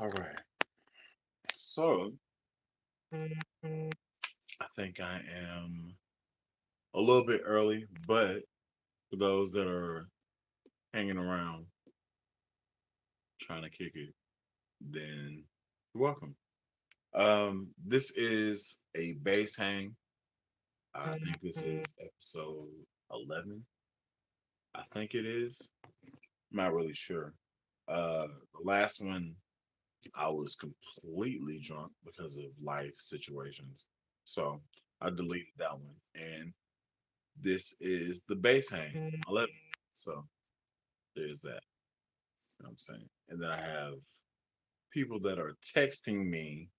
All right. So I think I am a little bit early, but for those that are hanging around trying to kick it, then you're welcome. This is a base hang. I think this is episode 11. I think it is. I'm not really sure. The last one I was completely drunk because of life situations. So I deleted that one. And this is the base hang 11. So there's that. You know what I'm saying? And then I have people that are texting me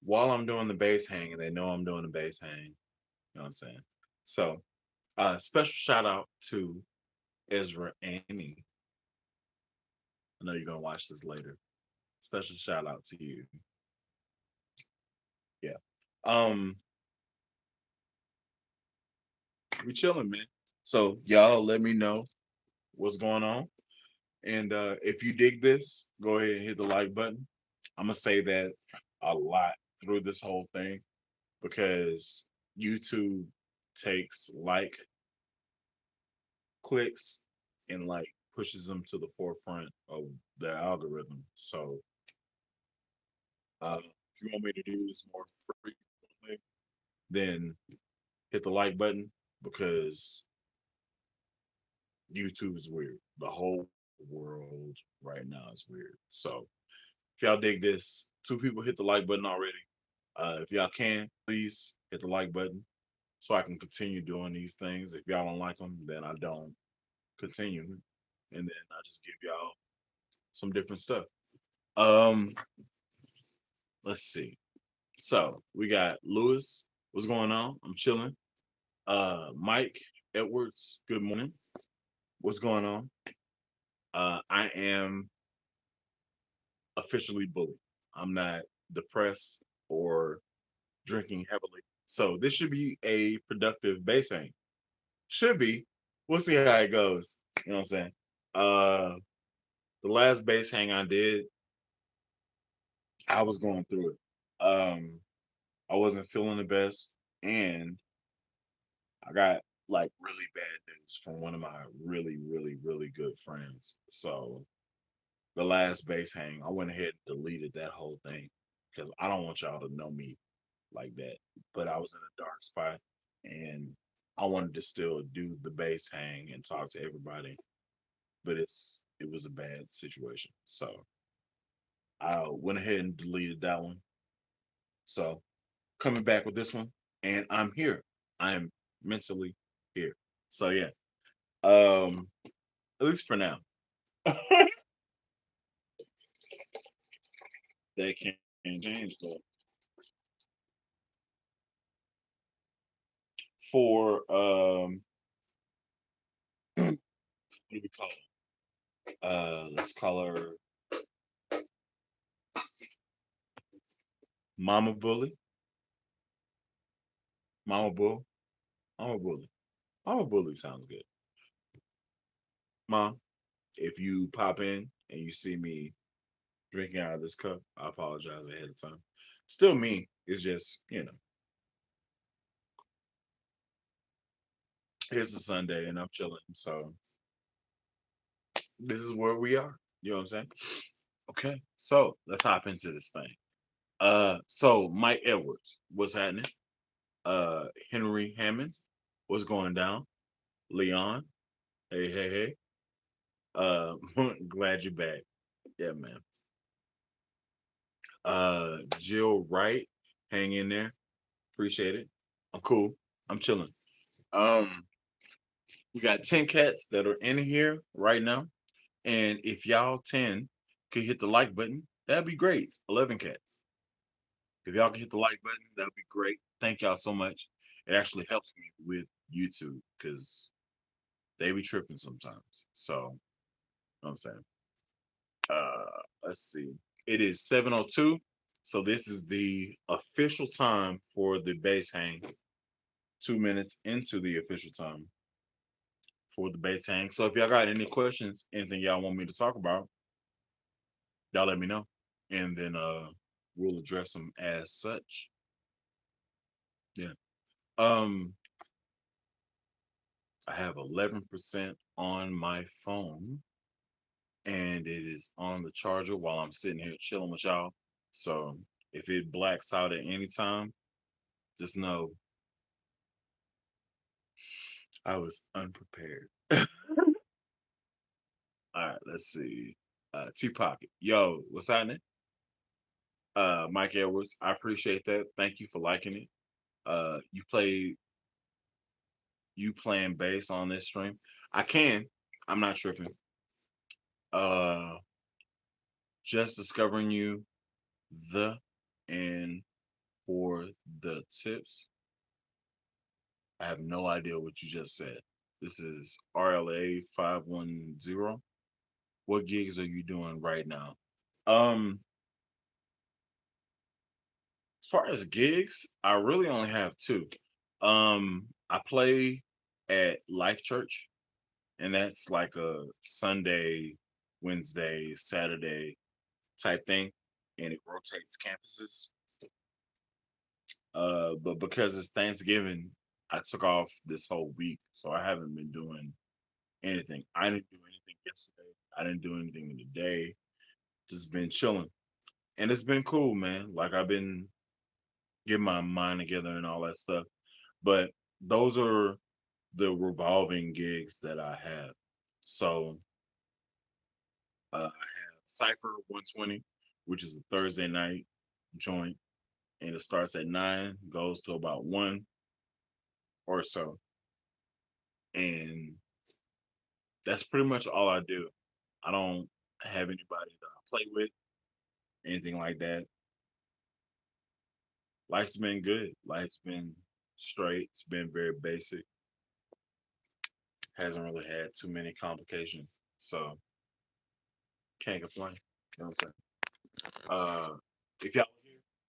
while I'm doing the base hang and they know I'm doing the base hang. You know what I'm saying? So special shout out to Ezra Annie. I know you're gonna watch this later. Special shout out to you. Yeah. Um, we chilling, man. So y'all let me know what's going on. And if you dig this, go ahead and hit the like button. I'm gonna say that a lot through this whole thing because YouTube takes like clicks and like pushes them to the forefront of their algorithm. So if you want me to do this more frequently, then hit the like button because YouTube is weird. The whole world right now is weird. So if y'all dig this, two people hit the like button already. If y'all can, please hit the like button so I can continue doing these things. If y'all don't like them, then I don't continue, and then I just give y'all some different stuff. Um, let's see. So we got Lewis. What's going on? I'm chilling. Mike Edwards. Good morning. What's going on? I am officially bullied. I'm not depressed or drinking heavily. So this should be a productive base hang. Should be. We'll see how it goes. You know what I'm saying? Uh the last base hang I did, I was going through it. I wasn't feeling the best and I got like really bad news from one of my really good friends. So the last base hang, I went ahead and deleted that whole thing because I don't want y'all to know me like that. But I was in a dark spot and I wanted to still do the base hang and talk to everybody. But it was a bad situation. So I went ahead and deleted that one. So coming back with this one, and I'm here. I am mentally here. So yeah. At least for now. They can change though. For what do we call it? Let's call her Mama Bully. Mama Bull. Mama Bully. Mama Bully sounds good. Mom, if you pop in and you see me drinking out of this cup, I apologize ahead of time. Still me. It's just, it's a Sunday and I'm chilling. So this is where we are. You know what I'm saying? Okay. So let's hop into this thing. So Mike Edwards, what's happening? Henry Hammond, what's going down? Leon, hey. Uh glad you're back. Yeah, man. Jill Wright, hang in there. Appreciate it. I'm cool. I'm chilling. Um, we got 10 cats that are in here right now. And if y'all 10 could hit the like button, that'd be great. 11 cats. If y'all can hit the like button, that'd be great. Thank y'all so much. It actually helps me with YouTube because they be tripping sometimes. So, you know what I'm saying? Let's see. It is 7:02. So this is the official time for the base hang. 2 minutes into the official time for the base hang. So if y'all got any questions, anything y'all want me to talk about, y'all let me know, and then we'll address them as such. Yeah. Um, I have 11% on my phone, and it is on the charger while I'm sitting here chilling with y'all. So if it blacks out at any time, just know I was unprepared. All right, let's see. T Pocket, yo, what's happening? Mike Edwards, I appreciate that. Thank you for liking it. You play you playing bass on this stream? I can. I'm not tripping. Uh, just discovering you, the and for the tips. I have no idea what you just said. This is RLA 510. What gigs are you doing right now? Um, as far as gigs, I really only have two. I play at Life Church, and that's like a Sunday, Wednesday, Saturday type thing, and it rotates campuses. But because it's Thanksgiving, I took off this whole week, so I haven't been doing anything. I didn't do anything yesterday. I didn't do anything today. Just been chilling, and it's been cool, man. Like I've been getting my mind together and all that stuff. But those are the revolving gigs that I have. So I have Cipher 120, which is a Thursday night joint, and it starts at 9, goes to about 1 or so, and that's pretty much all I do. I don't have anybody that I play with, anything like that. Life's been good. Life's been straight. It's been very basic. Hasn't really had too many complications, so can't complain. You know what I'm saying? If y'all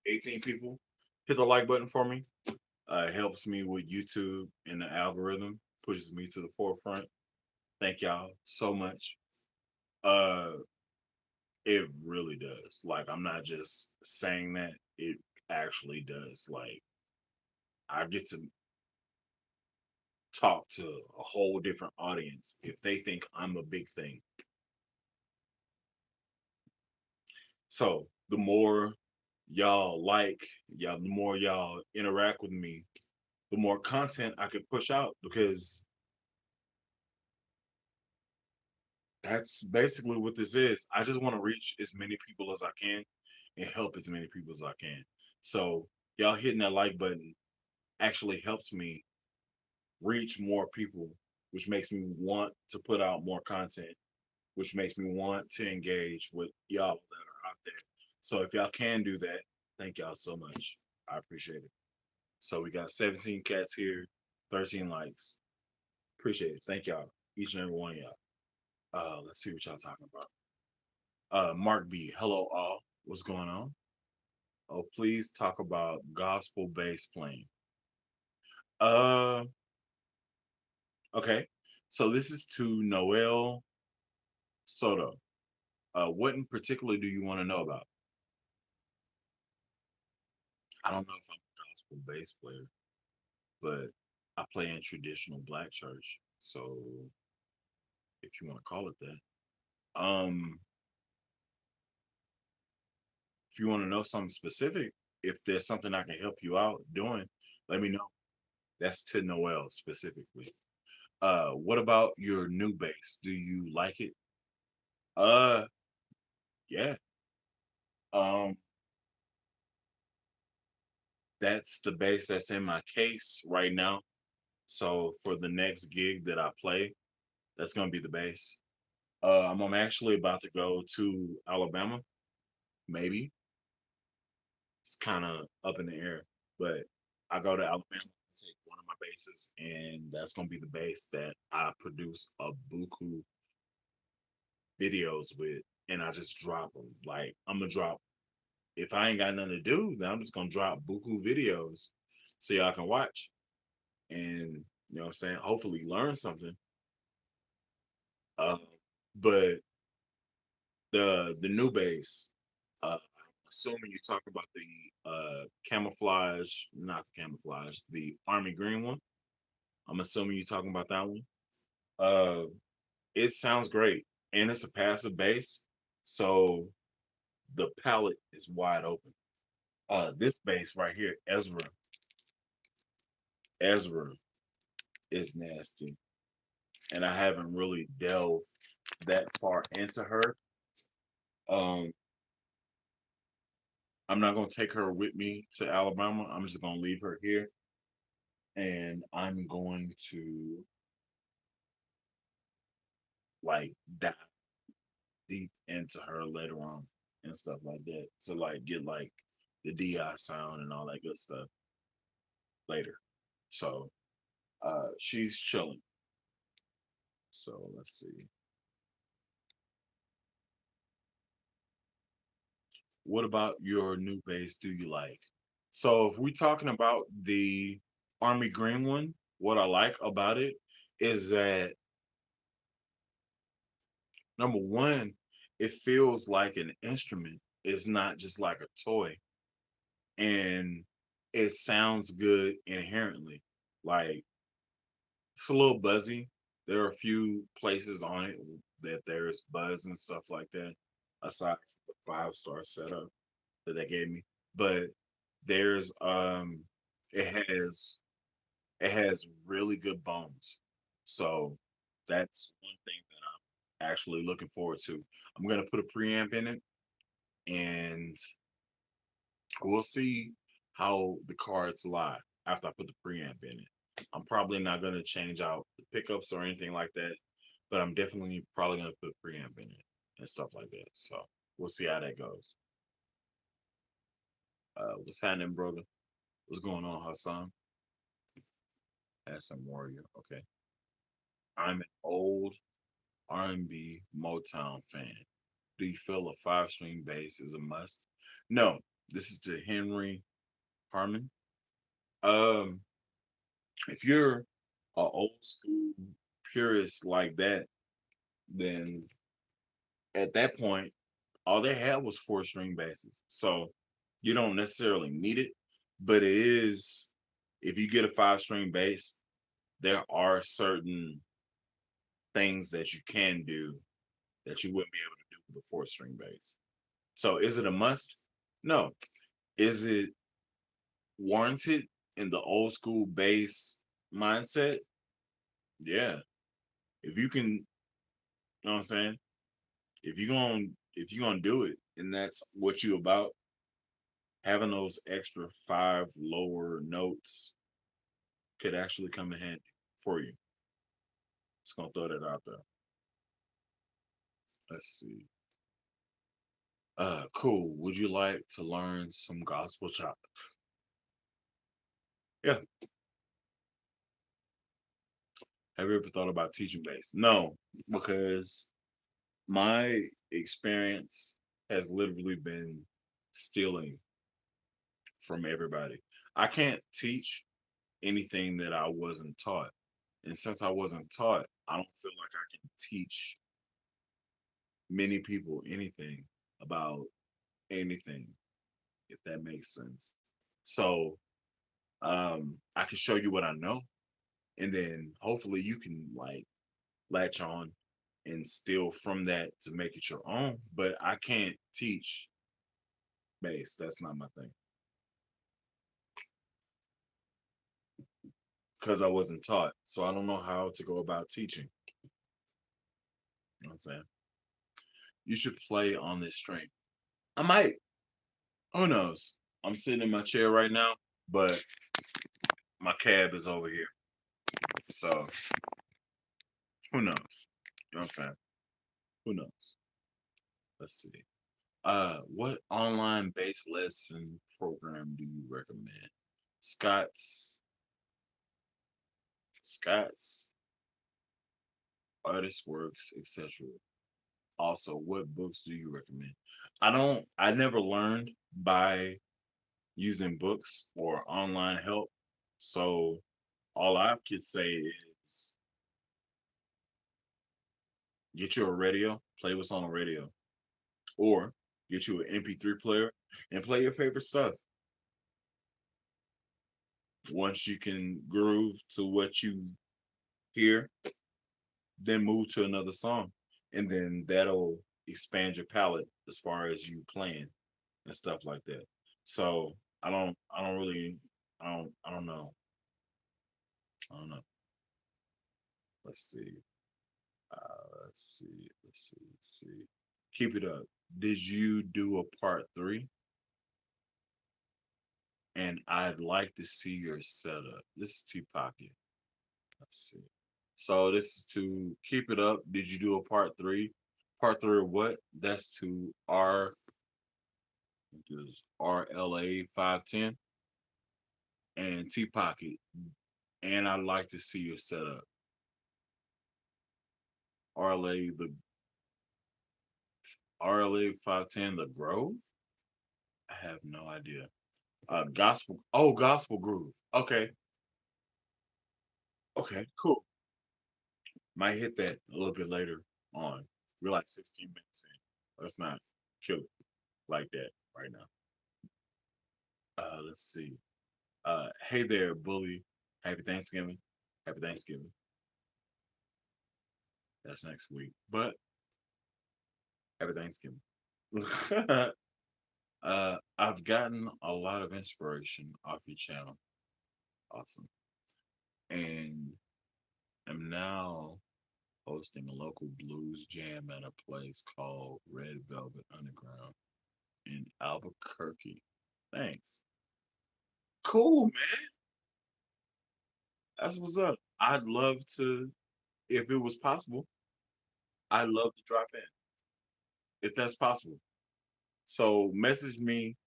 here, 18 people, hit the like button for me. It helps me with YouTube and the algorithm, pushes me to the forefront. Thank y'all so much. Uh, it really does. Like I'm not just saying that; it actually does. Like I get to talk to a whole different audience if they think I'm a big thing. So the more y'all like, y'all, the more y'all interact with me, the more content I could push out because that's basically what this is. I just want to reach as many people as I can and help as many people as I can. So y'all hitting that like button actually helps me reach more people, which makes me want to put out more content, which makes me want to engage with y'all that are out there. So if y'all can do that, thank y'all so much. I appreciate it. So we got 17 cats here, 13 likes. Appreciate it. Thank y'all, each and every one of y'all. Let's see what y'all talking about. Mark B, hello all. What's going on? Oh, please talk about gospel bass playing. Uh, okay. So this is to Noel Soto. What in particular do you want to know about? I don't know if I'm a gospel bass player, but I play in traditional black church. So if you want to call it that, if you want to know something specific, if there's something I can help you out doing, let me know. That's to Noel specifically. What about your new bass? Do you like it? Uh, yeah. Um, that's the bass that's in my case right now. So for the next gig that I play, that's gonna be the bass. I'm actually about to go to Alabama. Maybe it's kind of up in the air, but I go to Alabama and take one of my basses, and that's gonna be the bass that I produce a buku videos with, and I just drop them. Like I'm gonna drop if I ain't got nothing to do, then I'm just gonna drop buku videos so y'all can watch and you know what I'm saying, hopefully learn something. Uh, but The new bass. Assuming you're talking about the camouflage, not the camouflage, the army green one. I'm assuming you're talking about that one. Uh, it sounds great, and it's a passive bass, so the palette is wide open. This bass right here, Ezra is nasty, and I haven't really delved that far into her. Um, I'm not gonna take her with me to Alabama. I'm just gonna leave her here, and I'm going to like dive deep into her later on and stuff like that to like get like the DI sound and all that good stuff later. So she's chilling. So let's see. What about your new bass do you like? So if we're talking about the Army Green one, what I like about it is that number one, it feels like an instrument. It's not just like a toy. And it sounds good inherently. Like it's a little buzzy. There are a few places on it that there's buzz and stuff like that, aside from the 5-star setup that they gave me. But there's it has it has really good bones. So that's one thing that I'm actually looking forward to. I'm gonna put a preamp in it and we'll see how the cards lie after I put the preamp in it. I'm probably not gonna change out the pickups or anything like that, but I'm definitely probably gonna put preamp in it and stuff like that. So we'll see how that goes. What's happening, brother? What's going on, Hassan? That's some warrior. Okay. I'm an old R&B Motown fan. Do you feel a 5-string bass is a must? No. This is to Henry Harmon. Um, if you're a old school purist like that, then at that point, all they had was 4-string basses. So you don't necessarily need it, but it is if you get a 5-string bass, there are certain things that you can do that you wouldn't be able to do with a 4-string bass. So is it a must? No. Is it warranted in the old school bass mindset? Yeah. If you can, you know what I'm saying? If you're gonna do it and that's what you about, having those extra 5 lower notes could actually come in handy for you. Just gonna throw that out there. Let's see. Cool. Would you like to learn some gospel chop? Yeah. Have you ever thought about teaching bass? No, because my experience has literally been stealing from everybody. I can't teach anything that I wasn't taught. And since I wasn't taught, I don't feel like I can teach many people anything about anything, if that makes sense. So I can show you what I know, and then hopefully you can like latch on and steal from that to make it your own. But I can't teach bass. That's not my thing because I wasn't taught. So I don't know how to go about teaching. You know what I'm saying? You should play on this string. I might. Who knows? I'm sitting in my chair right now, but my cab is over here. So who knows? You know what I'm saying? Who knows? Let's see. What online based lesson program do you recommend? Scott's Scott's Artist Works, etc. Also, what books do you recommend? I never learned by using books or online help. So all I could say is get you a radio, play what's on the radio. or get you an MP3 player and play your favorite stuff. Once you can groove to what you hear, then move to another song, and then that'll expand your palette as far as you playing and stuff like that. So I don't really, I don't know, I don't know. Let's see, let's see. Keep it up. Did you do a part three? And I'd like to see your setup. This is T Pocket. Let's see. So this is to keep it up. Did you do a part three? Part three of what? That's to RLA 510 and T Pocket. And I'd like to see your setup. RLA the RLA 510 the Grove? I have no idea. Gospel. Oh, Gospel Groove. Okay. Okay. Cool. Might hit that a little bit later on. We're like 16 minutes in. Let's not kill it like that right now. Let's see. Hey there, bully. Happy Thanksgiving. Happy Thanksgiving. That's next week. But happy Thanksgiving. I've gotten a lot of inspiration off your channel. Awesome. And am now hosting a local blues jam at a place called Red Velvet Underground in Albuquerque. Thanks. Cool, man. That's what's up. I'd love to, if it was possible, I'd love to drop in if that's possible. So message me,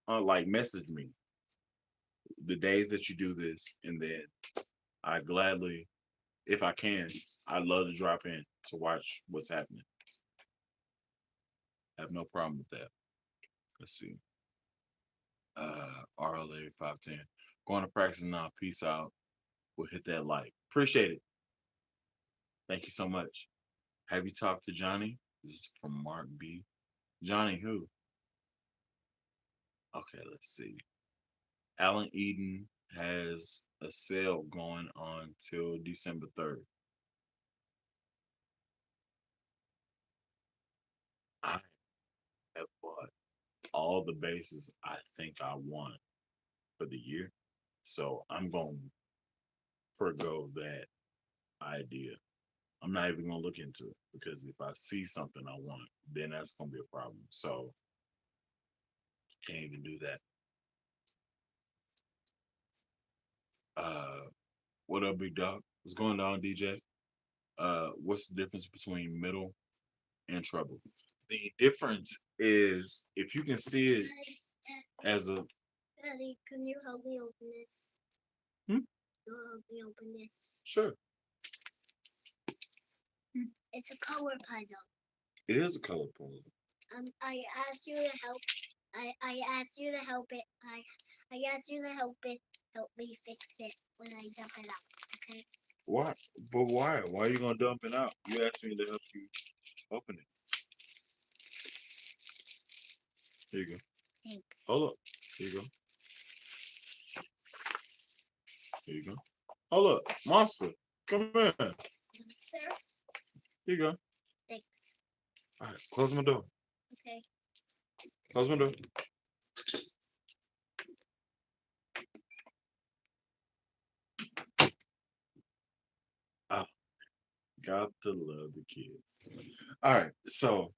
message me the days that you do this, and then I gladly, if I can, I'd love to drop in to watch what's happening. I have no problem with that. Let's see. RLA 510. Going to practice now. Peace out. We'll hit that like. Appreciate it. Thank you so much. Have you talked to Johnny? This is from Mark B. Johnny who? Okay, let's see. Alan Eden has a sale going on till December 3rd. I have bought all the bases I think I want for the year. So I'm going to forego that idea. I'm not even going to look into it because if I see something I want, then that's going to be a problem. So can't even do that. What up, big dog? What's going on, DJ? What's the difference between middle and treble? The difference is if you can see it as a. Daddy, can you help me open this? Hmm? You help me open this. Sure. It's a color puzzle. It is a color puzzle. I asked you to help. I asked you to help it. I asked you to help it. Help me fix it when I dump it out. Okay. Why? But why? Why are you gonna dump it out? You asked me to help you open it. Here you go. Thanks. Hold up. Here you go. Here you go. Hold up. Monster. Come here. Sir. Here you go. Thanks. All right. Close my door. Okay. Close my door. Ah, got to love the kids. All right. So,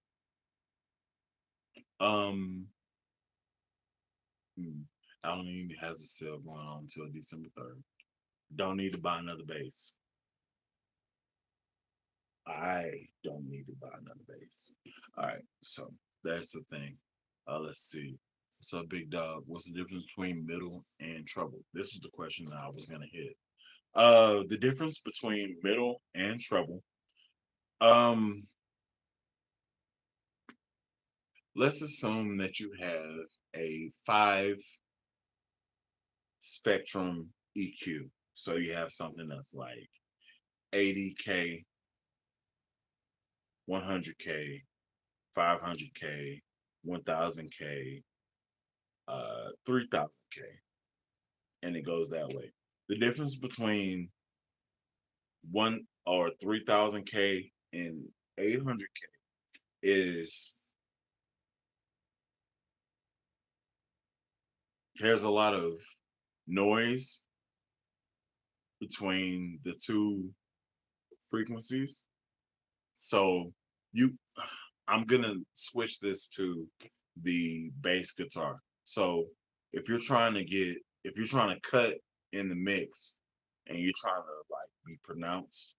um, hmm, Halloween has a sale going on until December 3rd. Don't need to buy another base. I don't need to buy another base. All right, so that's the thing. Let's see. So, big dog, what's the difference between middle and treble? This was the question that I was gonna hit. The difference between middle and treble. Um, let's assume that you have a 5 spectrum EQ. So you have something that's like 80K, 100K, 500K, 1000K, 3000K, and it goes that way. The difference between one or 3000K and 800K is there's a lot of noise between the two frequencies. So you I'm gonna switch this to the bass guitar. So if you're trying to cut in the mix and you're trying to like be pronounced,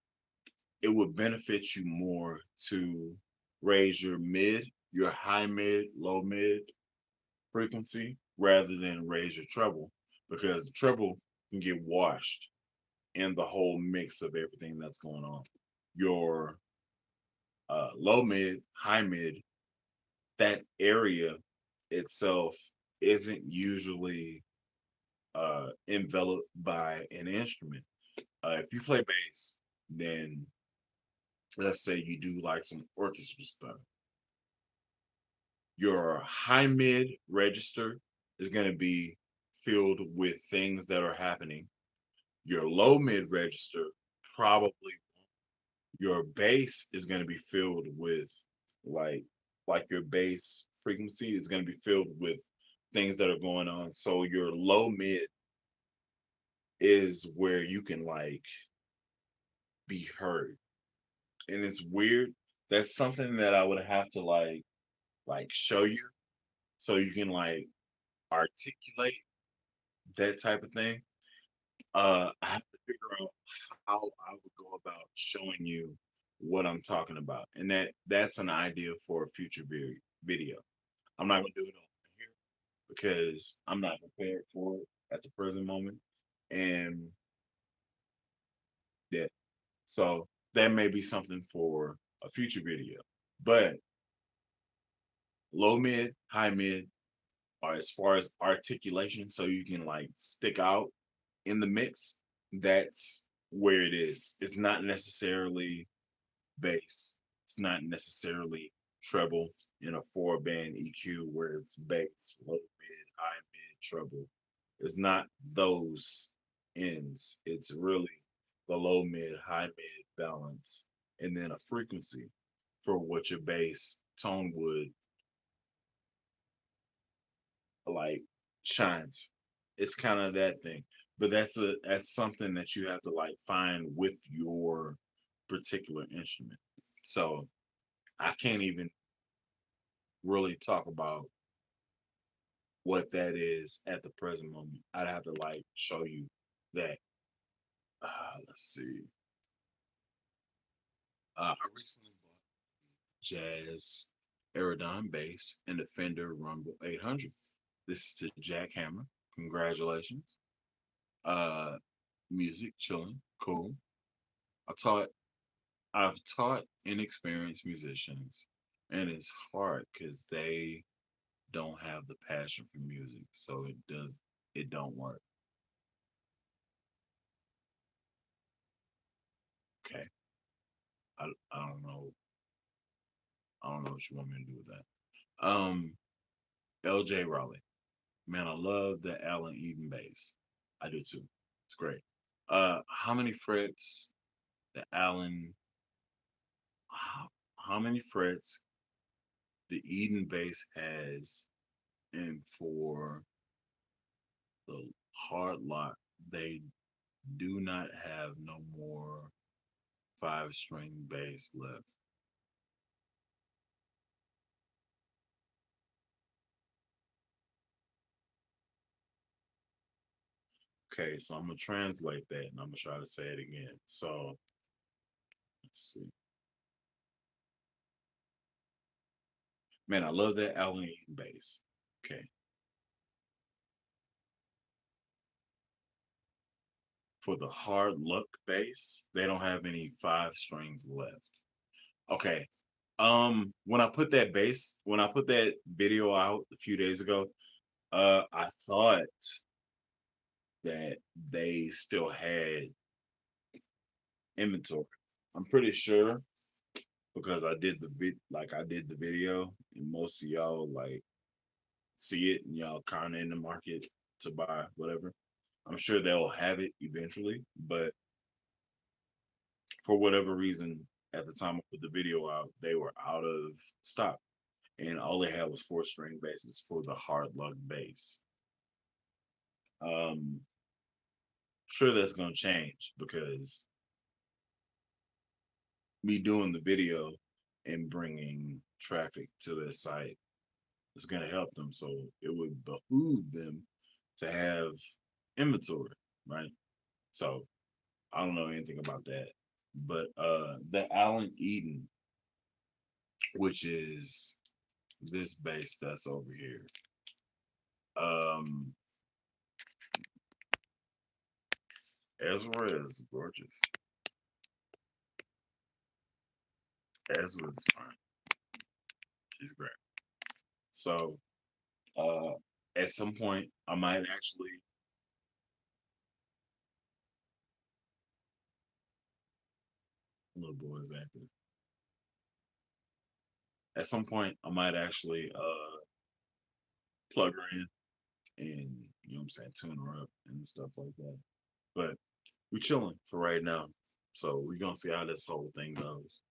it would benefit you more to raise your high mid, low mid frequency rather than raise your treble because the treble can get washed in the whole mix of everything that's going on. Your low mid, high mid, that area itself isn't usually enveloped by an instrument. If you play bass, then let's say you do like some orchestra stuff, your high mid register is going to be filled with things that are happening. Your low mid register probably your bass is going to be filled with like your bass frequency is going to be filled with things that are going on. So your low mid is where you can like be heard. And it's weird. That's something that I would have to show you so you can like articulate that type of thing. I have to figure out how I would go about showing you what I'm talking about. And that's an idea for a future video. I'm not gonna do it on here because I'm not prepared for it at the present moment. And yeah, so that may be something for a future video. But low mid, high mid, or as far as articulation, so you can like stick out in the mix, that's where it is. It's not necessarily bass. It's not necessarily treble in a four band EQ where it's bass, low mid, high mid, treble. It's not those ends. It's really the low mid, high mid balance, and then a frequency for what your bass tone would like shines. It's kind of that thing. But that's something that you have to like find with your particular instrument. So I can't even really talk about what that is at the present moment. I'd have to like show you that. Let's see. I recently bought Jazz Aerodon bass and the Fender Rumble 800. This is to Jack Hammer. Congratulations. Uh, music, chilling, cool. I taught I've taught inexperienced musicians, and it's hard because they don't have the passion for music, so it don't work. Okay, I don't know what you want me to do with that. LJ Raleigh, man, I love the Allen Eden bass. I do too. It's great. How many frets the Allen? How many frets the Eden bass has, and for the hard lock, they do not have no more five string bass left. Okay, so I'm gonna translate that and I'm gonna try to say it again. So let's see. Man, I love that Allen Eaton bass. Okay. For the hard luck bass, they don't have any five strings left. Okay. When I put that video out a few days ago, I thought that they still had inventory. I'm pretty sure because I did the video, and most of y'all like see it, and y'all kind of in the market to buy whatever. I'm sure they'll have it eventually, but for whatever reason, at the time I put the video out, they were out of stock, and all they had was four string basses for the hard luck bass. Um, sure that's gonna change because me doing the video and bringing traffic to their site is gonna help them. So it would behoove them to have inventory, right? So I don't know anything about that, but the Allen Eden, which is this bass that's over here. Um, Ezra is gorgeous. Ezra is fine. She's great. So uh, at some point, I might actually. Little boy is active. At some point, I might actually plug her in and you know what I'm saying, tune her up and stuff like that. But we chilling for right now, so we're gonna see how this whole thing goes.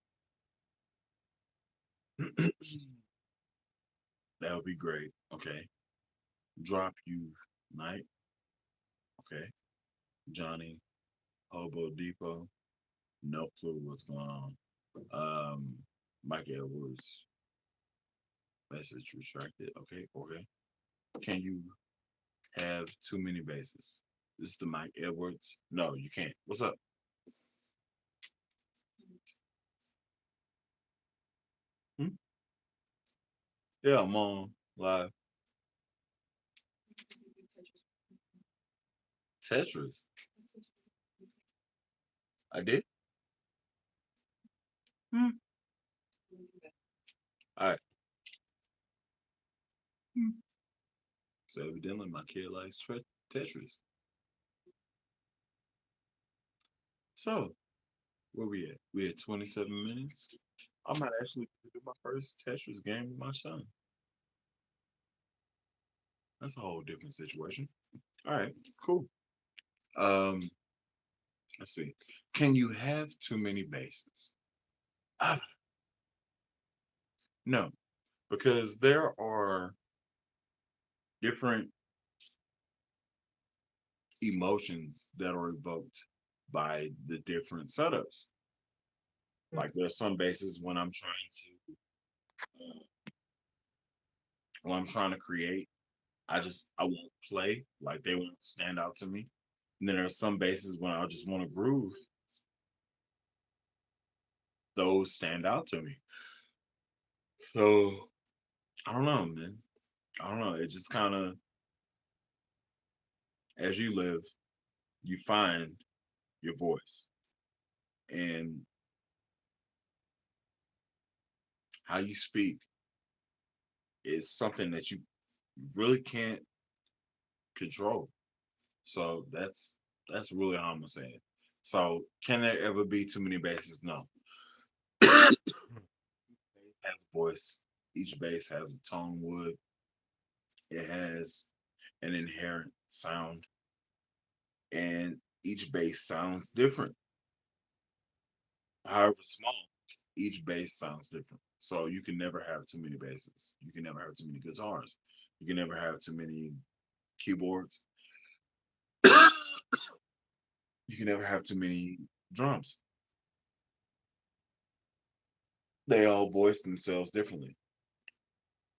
That would be great. Okay, drop you night. Okay, Johnny Hobo Depot. No clue what's going on. Mike Edwards message retracted. Okay, okay. Can you have too many bases? This is the Mike Edwards. No, you can't. What's up? Hmm? Yeah, I'm on live. Tetris. I did. Hmm. All right. Hmm. So evidently my kid likes Tetris. So where we at? We at 27 minutes. I might actually do my first Tetris game with my son. That's a whole different situation. All right, cool. Um, let's see. Can you have too many bases? Ah, no, because there are different emotions that are evoked by the different setups. Like there's some bases when I'm trying to create, I won't play, like they won't stand out to me. And then there's some bases when I just want to groove, those stand out to me. So I don't know, man. I don't know. It just kind of, as you live, you find your voice, and how you speak is something that you really can't control. So that's really how I'm gonna say it. So can there ever be too many bases? No. Has a voice. Each bass has a tone wood. It has an inherent sound, and each bass sounds different. However small, each bass sounds different. So you can never have too many basses. You can never have too many guitars. You can never have too many keyboards. You can never have too many drums. They all voice themselves differently.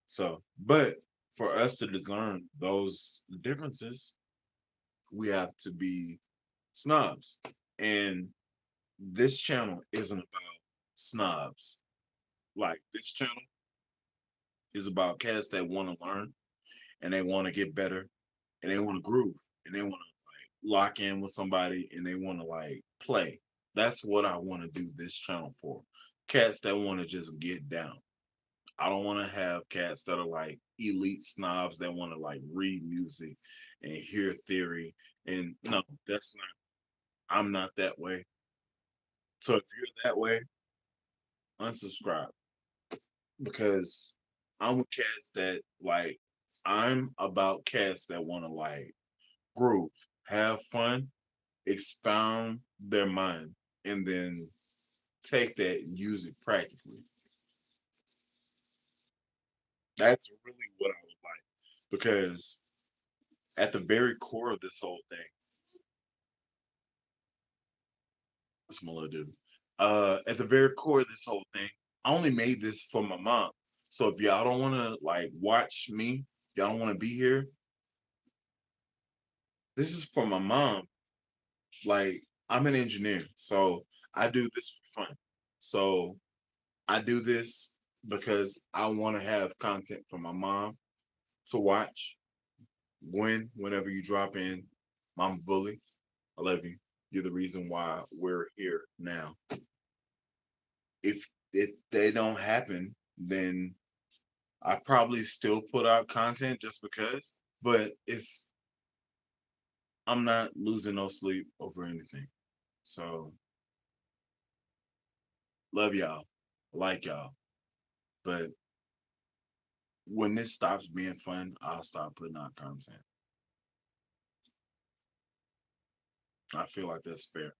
So, but for us to discern those differences, we have to be snobs. And this channel isn't about snobs. Like this channel is about cats that want to learn and they want to get better and they want to groove and they want to like lock in with somebody and they want to like play. That's what I want to do this channel for. Cats that want to just get down. I don't want to have cats that are like elite snobs that want to like read music and hear theory. And no, that's not, I'm not that way. So if you're that way, unsubscribe because I'm with cats that like I'm about cats that want to like groove, have fun, expound their mind, and then take that and use it practically. That's really what I would like because at the very core of this whole thing, that's my little dude. At the very core of this whole thing, I only made this for my mom. So if y'all don't want to like watch me, y'all don't want to be here. This is for my mom. Like I'm an engineer, so I do this for fun. So I do this because I want to have content for my mom to watch whenever you drop in. Mama Bully, I love you. You're the reason why we're here now. If they don't happen, then I probably still put out content just because, but it's I'm not losing no sleep over anything. So love y'all, like y'all, but when this stops being fun, I'll stop putting out content. I feel like that's fair.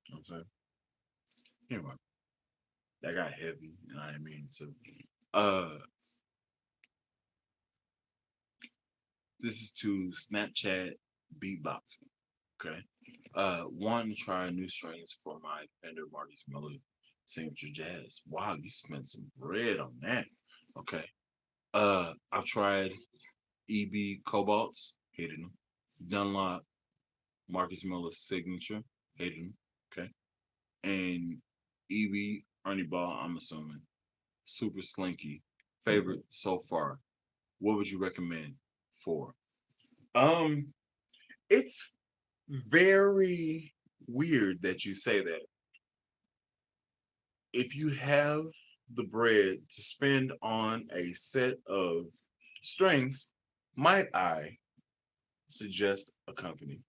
You know what I'm saying? Anyway, that got heavy, and I didn't mean to. Uh, this is to Snapchat beatboxing. Okay. One, try new strings for my Fender Marty's Miller signature jazz. Wow, you spent some bread on that. Okay. I've tried EB Cobalts, hated them. Dunlop Marcus Miller signature, hated them. Okay. And EB Ernie Ball, I'm assuming. Super slinky. Favorite so far. What would you recommend for? Um, it's very weird that you say that. If you have the bread to spend on a set of strings, might I suggest a company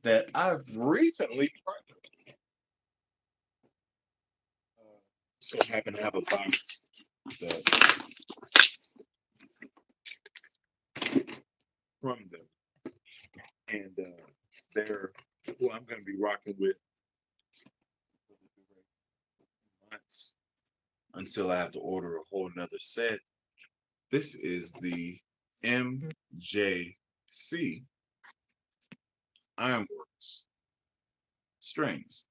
that I've recently partnered with. So happen to have a box that from them, and they're who I'm going to be rocking with months until I have to order a whole nother set. This is the MJC Ironworks strings.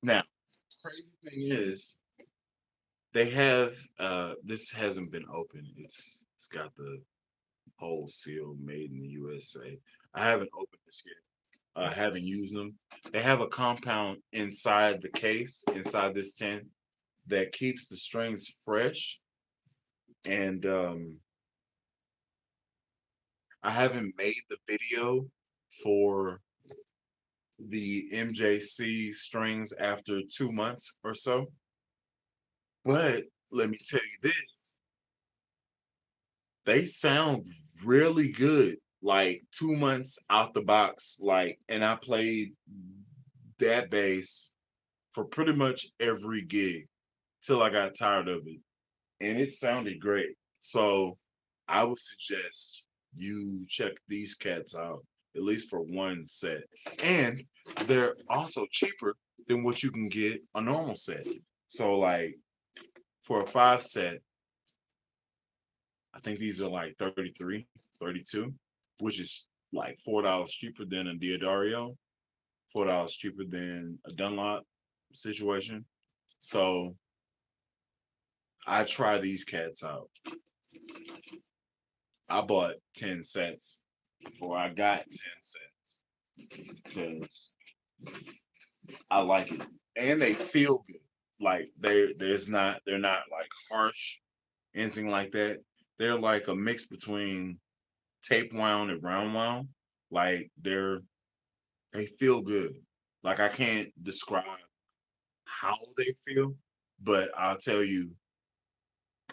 Now, crazy thing is they have this hasn't been open. It's got the whole seal made in the USA. I haven't opened this yet. I haven't used them. They have a compound inside the case, inside this tin, that keeps the strings fresh. And I haven't made the video for the MJC strings after 2 months or so. But let me tell you this, they sound really good. Like 2 months out the box, like, and I played that bass for pretty much every gig till I got tired of it. And it sounded great. So I would suggest you check these cats out, at least for one set. And they're also cheaper than what you can get a normal set. So like for a 5 set, I think these are like 33, 32, which is like $4 cheaper than a Diodario, $4 cheaper than a Dunlop situation. So I try these cats out. I bought 10 sets, or I got 10 sets because I like it. And they feel good. Like they're not like harsh, anything like that. They're like a mix between tape wound and round wound. Like they feel good. Like I can't describe how they feel, but I'll tell you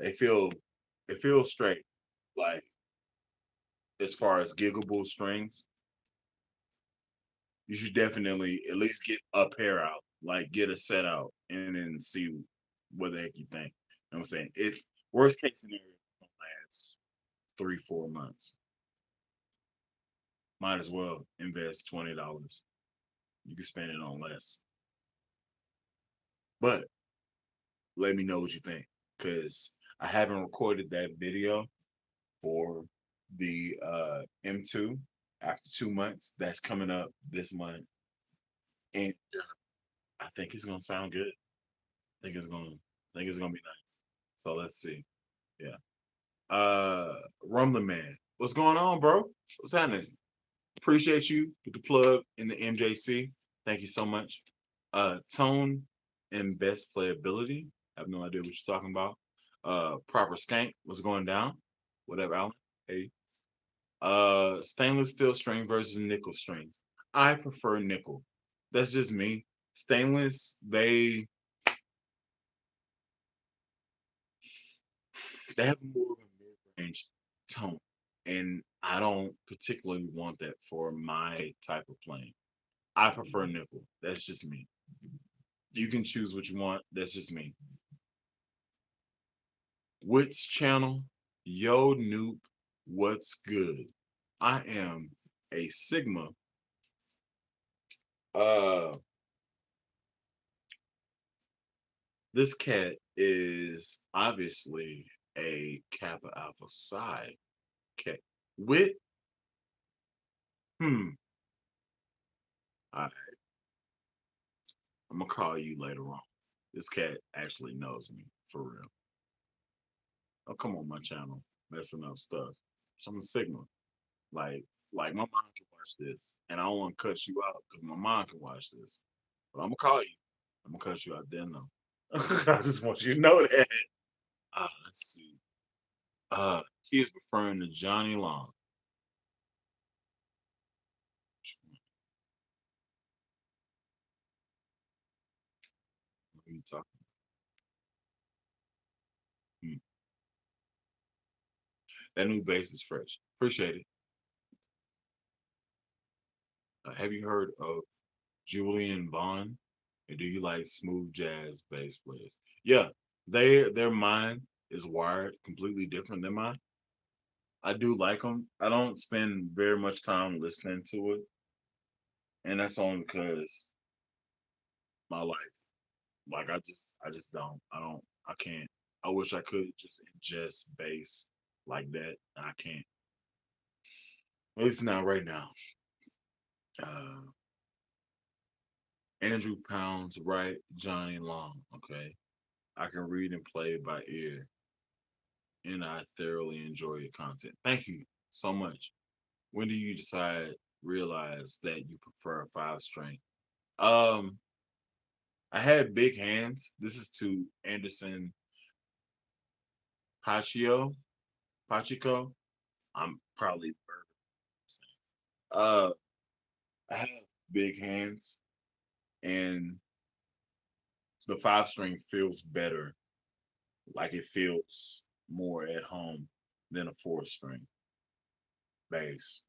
they feel they feel straight. Like as far as giggable strings, you should definitely at least get a pair out. Like get a set out and then see what the heck you think. You know what I'm saying? It worst case scenario gonna last 3, 4 months. Might as well invest $20. You can spend it on less. But let me know what you think. Cause I haven't recorded that video for the M2 after 2 months. That's coming up this month. And I think it's gonna sound good. I think it's gonna be nice. So let's see. Yeah. Rumbling Man. What's going on, bro? What's happening? Appreciate you with the plug in the MJC. Thank you so much. Tone and best playability. I have no idea what you're talking about. Proper skank. What's going down? Whatever, Alan. Hey. Stainless steel string versus nickel strings. I prefer nickel. That's just me. Stainless, they have more of a mid-range tone, and I don't particularly want that for my type of playing. I prefer nickel. That's just me. You can choose what you want. That's just me. Which channel? Yo, Noop. What's good? I am a Sigma. Uh, this cat is obviously a Kappa Alpha Psi cat. With hmm, I, I'm gonna call you later on. This cat actually knows me for real. Oh, come on my channel, messing up stuff. So I'm a Sigma. Like, like my mom can watch this, and I don't want to cut you out because my mom can watch this. But I'm gonna call you. I'm gonna cut you out then though. I just want you to know that. Let's see. He is referring to Johnny Long. What are you talking? Hmm. That new bass is fresh. Appreciate it. Have you heard of Julian Bond? And do you like smooth jazz bass players? Yeah, their mind is wired completely different than mine. I do like them. I don't spend very much time listening to it, and that's only because my life. Like I just don't. I don't. I can't. I wish I could just ingest bass like that. I can't. At least not right now. Uh, Andrew Pounds, right? Johnny Long. Okay, I can read and play by ear, and I thoroughly enjoy your content. Thank you so much. When do you realize that you prefer a 5 string? Um, I had big hands. This is to Anderson Pacio, Pachico. I'm probably uh I have big hands, and the 5 string feels better. Like it feels more at home than a 4 string bass.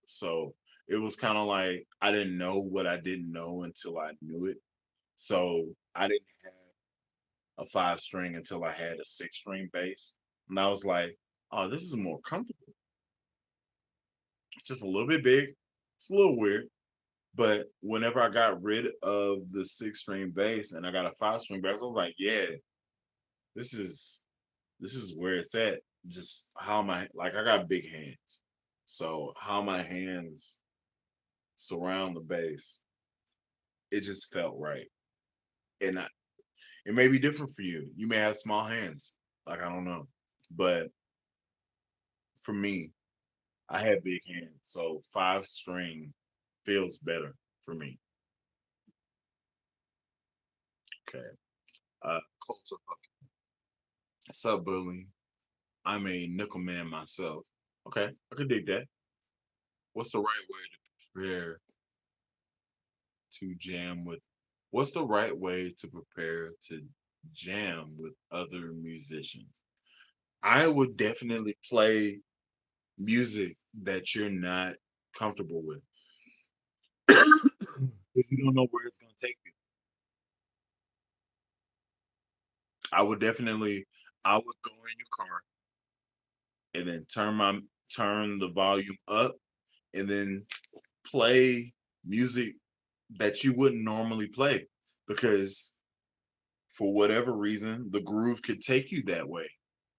So it was kind of like I didn't know what I didn't know until I knew it. So I didn't have a 5 string until I had a 6 string bass. And I was like, oh, this is more comfortable. It's just a little bit big. It's a little weird. But whenever I got rid of the 6 string bass and I got a 5 string bass, I was like, yeah, this is this is where it's at. Just how my like I got big hands. So how my hands surround the bass, it just felt right. And it may be different for you. You may have small hands. Like I don't know. But for me, I have big hands. So 5 string feels better for me. Okay. Culture. What's up, bully? I'm a nickel man myself. Okay, I could dig that. What's the right way to prepare to jam with? What's the right way to prepare to jam with other musicians? I would definitely play music that you're not comfortable with, because you don't know where it's gonna take you. I would definitely, I would go in your car and then turn the volume up and then play music that you wouldn't normally play because for whatever reason the groove could take you that way,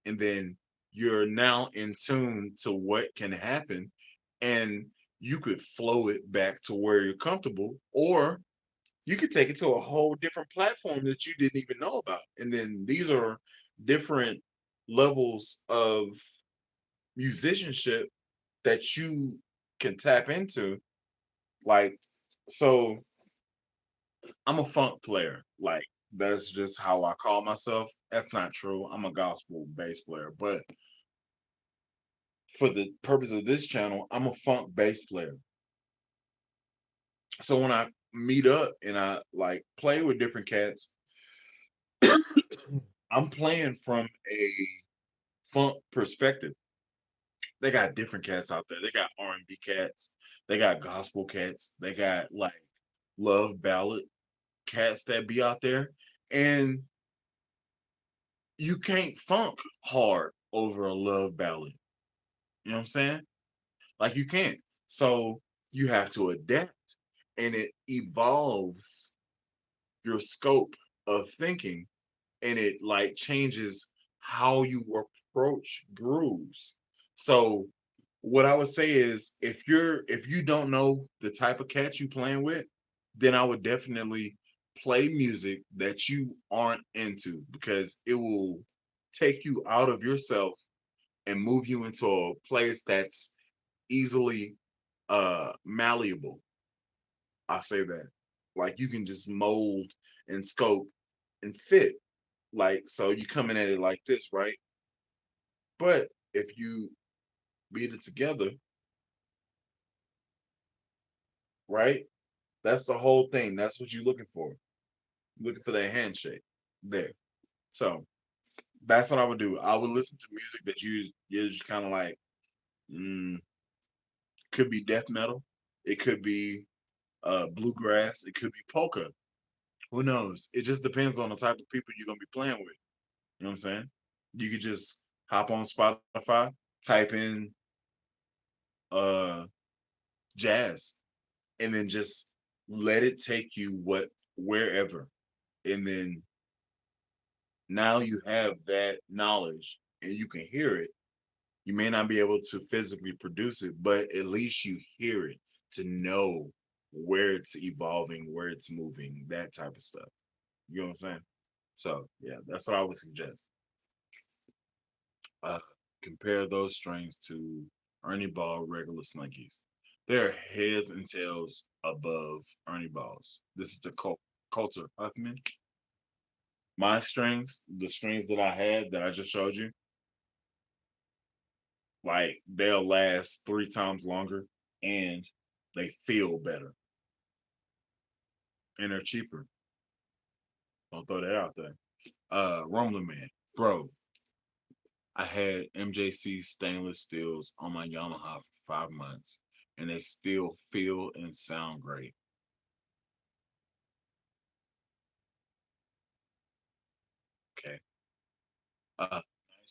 and then you're now in tune to what can happen, and you could flow it back to where you're comfortable, or you could take it to a whole different platform that you didn't even know about. And then these are different levels of musicianship that you can tap into. Like, so I'm a funk player. Like, that's just how I call myself. That's not true. I'm a gospel bass player. But for the purpose of this channel, I'm a funk bass player. So when I meet up and I like play with different cats, I'm playing from a funk perspective. They got different cats out there. They got R&B cats. They got gospel cats. They got like love ballad cats that be out there. And you can't funk hard over a love ballad. You know what I'm saying? Like you can't. So you have to adapt, and it evolves your scope of thinking, and it like changes how you approach grooves. So what I would say is if you don't know the type of cat you playing with, then I would definitely play music that you aren't into because it will take you out of yourself and move you into a place that's easily malleable. I say that. Like you can just mold and scope and fit. Like so you coming at it like this, right? But if you beat it together, right? That's the whole thing. That's what you're looking for. You're looking for that handshake there. So that's what I would do. I would listen to music that you're just kind of like, mm, could be death metal, it could be bluegrass, it could be polka. Who knows? It just depends on the type of people you're gonna be playing with. You know what I'm saying? You could just hop on Spotify, type in uh jazz, and then just let it take you wherever. And then now you have that knowledge and you can hear it. You may not be able to physically produce it, but at least you hear it to know where it's evolving, where it's moving, that type of stuff. You know what I'm saying? So yeah, that's what I would suggest. Uh, compare those strings to Ernie Ball regular Slinkies. They're heads and tails above Ernie Balls. This is the Coulter Huffman. My strings, the strings that I had that I just showed you, like they'll last 3 times longer and they feel better and they're cheaper. Don't throw that out there. Rumbling Man, bro. I had MJC stainless steels on my Yamaha for 5 months, and they still feel and sound great. Okay. Nice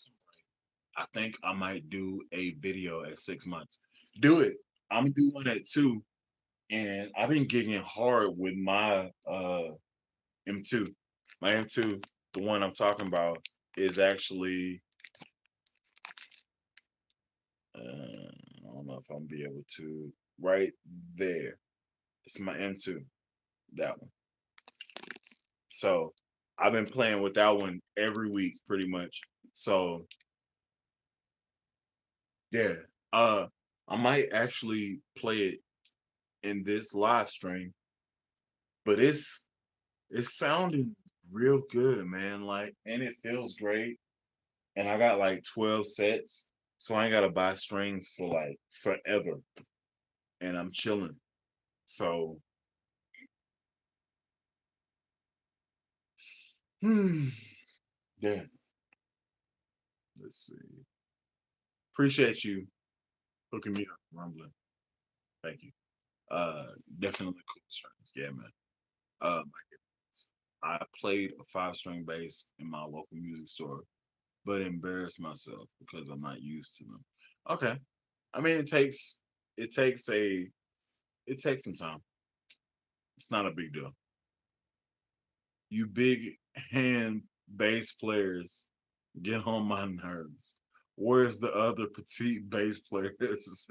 and bright. I think I might do a video at 6 months. Do it. I'm doing it too, and I've been getting hard with my M2. My M2, the one I'm talking about, is actually I don't know if I'm be able to right there. It's my M2, that one. So I've been playing with that one every week pretty much. So yeah, uh, I might actually play it in this live stream, but it's sounding real good, man. Like, and it feels great. And I got like 12 sets, so I ain't gotta buy strings for like forever. And I'm chilling. So, yeah. Let's see. Appreciate you hooking me up, Rumbling. Thank you. Uh, definitely cool strings. Yeah, man. My goodness. I played a 5 string bass in my local music store, but embarrassed myself because I'm not used to them. Okay. I mean, it takes a it takes some time. It's not a big deal. You big hand bass players get on my nerves. Where's the other petite bass players?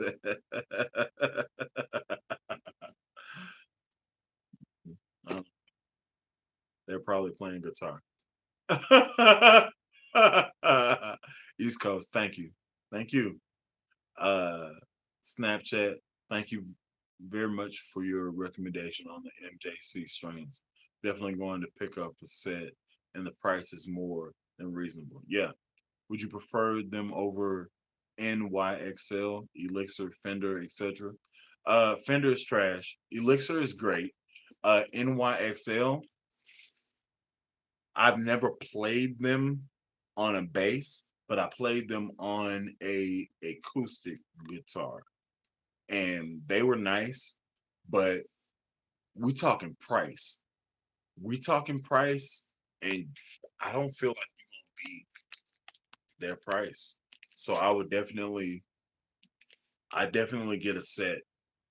Um, they're probably playing guitar. East Coast, thank you. Thank you. Uh Snapchat, thank you very much for your recommendation on the MJC strains. Definitely going to pick up a set and the price is more than reasonable. Yeah. Would you prefer them over NYXL, Elixir, Fender, etc.? Fender is trash. Elixir is great. NYXL, I've never played them on a bass, but I played them on a acoustic guitar, and they were nice. But we talking price. We talking price, and I don't feel like you're gonna beat their price. So I definitely get a set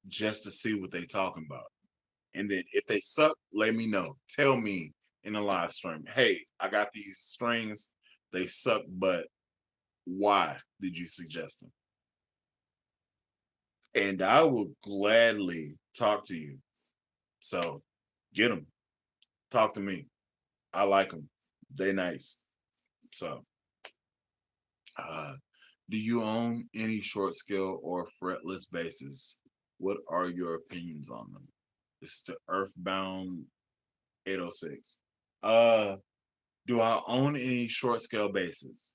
just to see what they talking about. And then if they suck, let me know. Tell me in a live stream, hey, I got these strings. They suck, but why did you suggest them? And I will gladly talk to you. So get them. Talk to me. I like them. They nice. So, uh, do you own any short scale or fretless basses? What are your opinions on them? It's the Earthbound 806. Uh, do I own any short scale basses?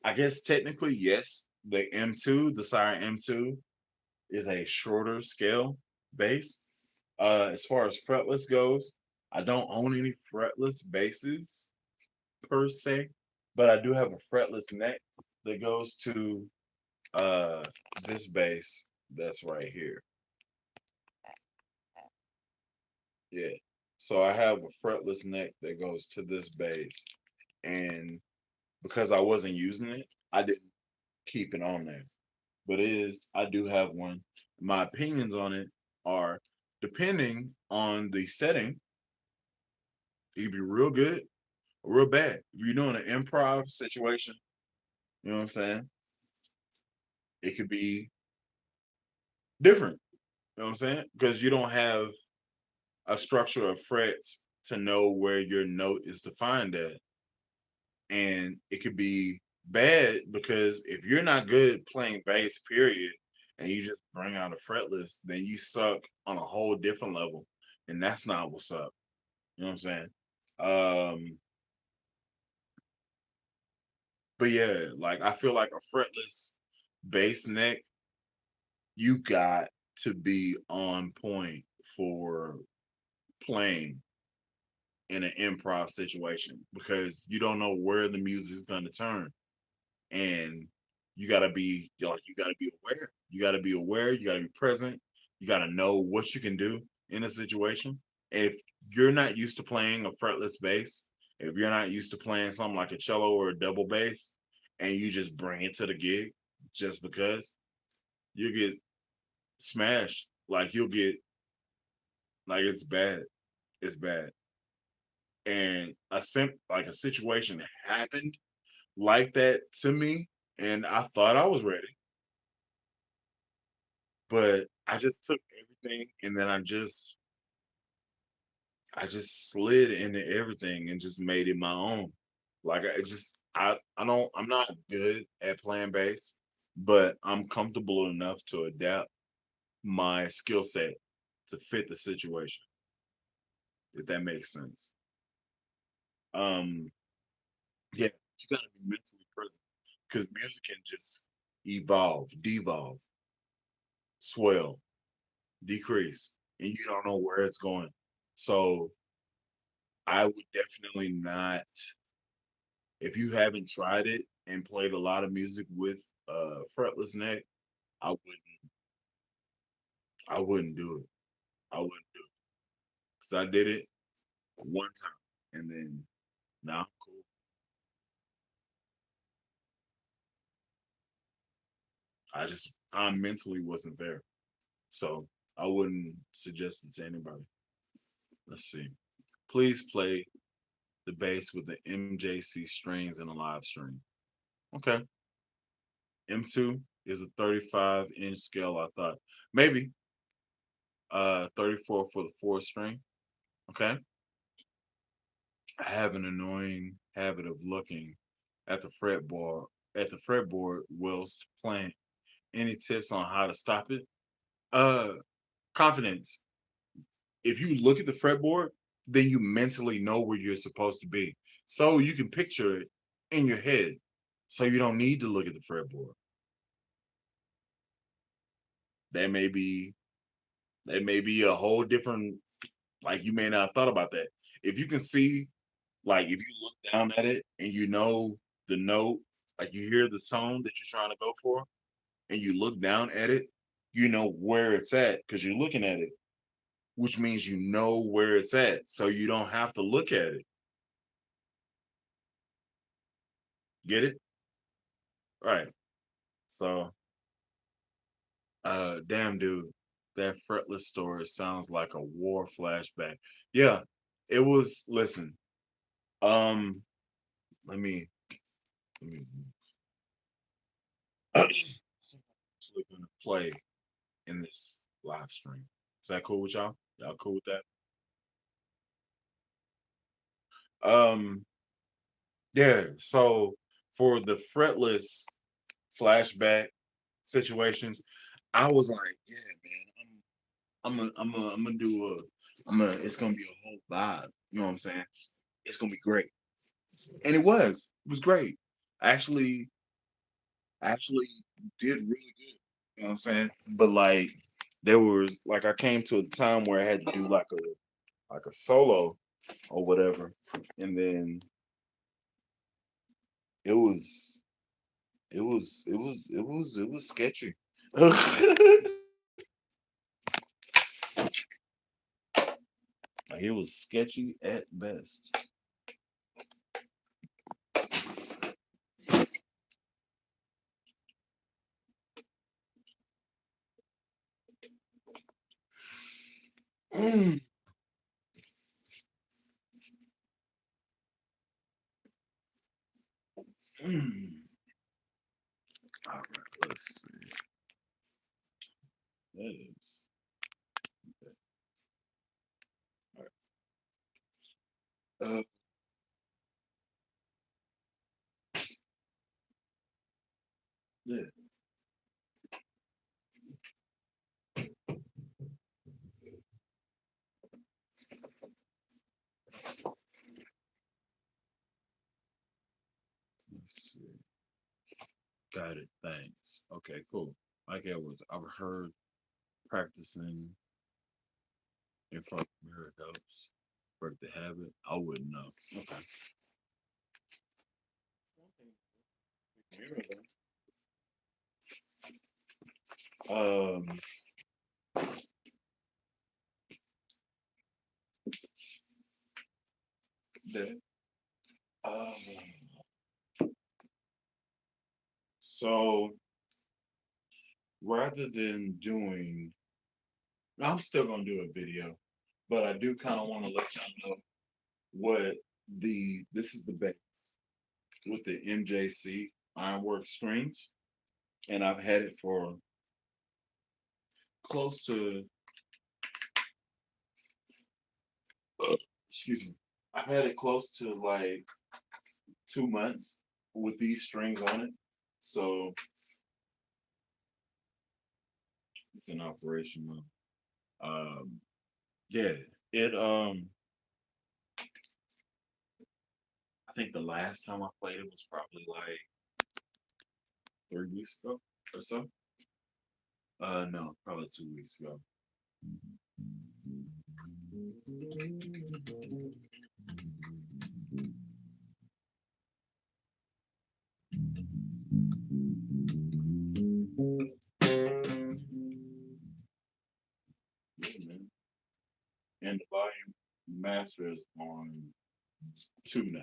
I guess technically yes. The M2, the Sire M2, is a shorter scale bass. As far as fretless goes, I don't own any fretless basses per se, but I do have a fretless neck that goes to uh this bass that's right here. Yeah. So I have a fretless neck that goes to this bass, and because I wasn't using it, I didn't keep it on there. But it is I do have one. My opinions on it are depending on the setting, it could be real good or real bad. If you're doing an improv situation, you know what I'm saying? It could be different. You know what I'm saying? Because you don't have a structure of frets to know where your note is defined at. And it could be bad because if you're not good playing bass, period, and you just bring out a fretless, then you suck on a whole different level. And that's not what's up. You know what I'm saying? Um, but yeah, like I feel like a fretless bass neck, you got to be on point for playing in an improv situation because you don't know where the music is going to turn, and you got to be aware. You got to be aware. You got to be present. You got to know what you can do in a situation. And if you're not used to playing a fretless bass, if you're not used to playing something like a cello or a double bass, and you just bring it to the gig just because, you get smashed. Like you'll get like it's bad. It's bad. And a situation happened like that to me, and I thought I was ready, but I just took everything and then I just slid into everything and just made it my own. Like I'm not good at playing bass, but I'm comfortable enough to adapt my skill set to fit the situation, if that makes sense. Um, yeah, you gotta be mentally present because music can just evolve, devolve, swell, decrease, and you don't know where it's going. So I would definitely not, if you haven't tried it and played a lot of music with fretless neck, I wouldn't I wouldn't do it. I wouldn't do it. Because I did it one time and then now cool. I mentally wasn't there, so I wouldn't suggest it to anybody. Let's see. Please play the bass with the MJC strings in a live stream. Okay. M2 is a 35-inch scale. I thought maybe 34 for the fourth string. Okay. I have an annoying habit of looking at the fretboard whilst playing. Any tips on how to stop it? Uh Confidence. If you look at the fretboard, then you mentally know where you're supposed to be. So you can picture it in your head. So you don't need to look at the fretboard. That may be that may be a whole different, like you may not have thought about that. If you can see, like if you look down at it and you know the note, like you hear the tone that you're trying to go for, and you look down at it, you know where it's at because you're looking at it, which means you know where it's at. So you don't have to look at it. Get it? Right. So damn dude, that fretless story sounds like a war flashback. Yeah, it was. Listen, um, let me let me actually gonna play in this live stream. Is that cool with y'all? Y'all cool with that? Um, yeah. So for the fretless flashback situations, I was like, yeah, man, I'm gonna do it's gonna be a whole vibe. You know what I'm saying? It's gonna be great. And it was. It was great. I actually did really good. You know what I'm saying? But like there was like I came to a time where I had to do like a solo or whatever. And then it was it was sketchy. Like it was sketchy at best. Mm, mm. All right, let's see. That is all right. Yeah. Let's see. Got it. Thanks. Okay, cool. Like Edwards, I've heard practicing in front of the mirror helps break the habit. I wouldn't know. Okay. Um, that, um, so rather than doing, I'm still gonna do a video, but I do kind of want to let y'all know what this is the base with the MJC ironwork strings, and I've had it for close to, excuse me, I've had it close to like 2 months with these strings on it. So it's in operation now. Yeah, it I think the last time I played it was probably like 3 weeks ago or so. No, probably 2 weeks ago. Yeah, man. And the volume master is on. Two now.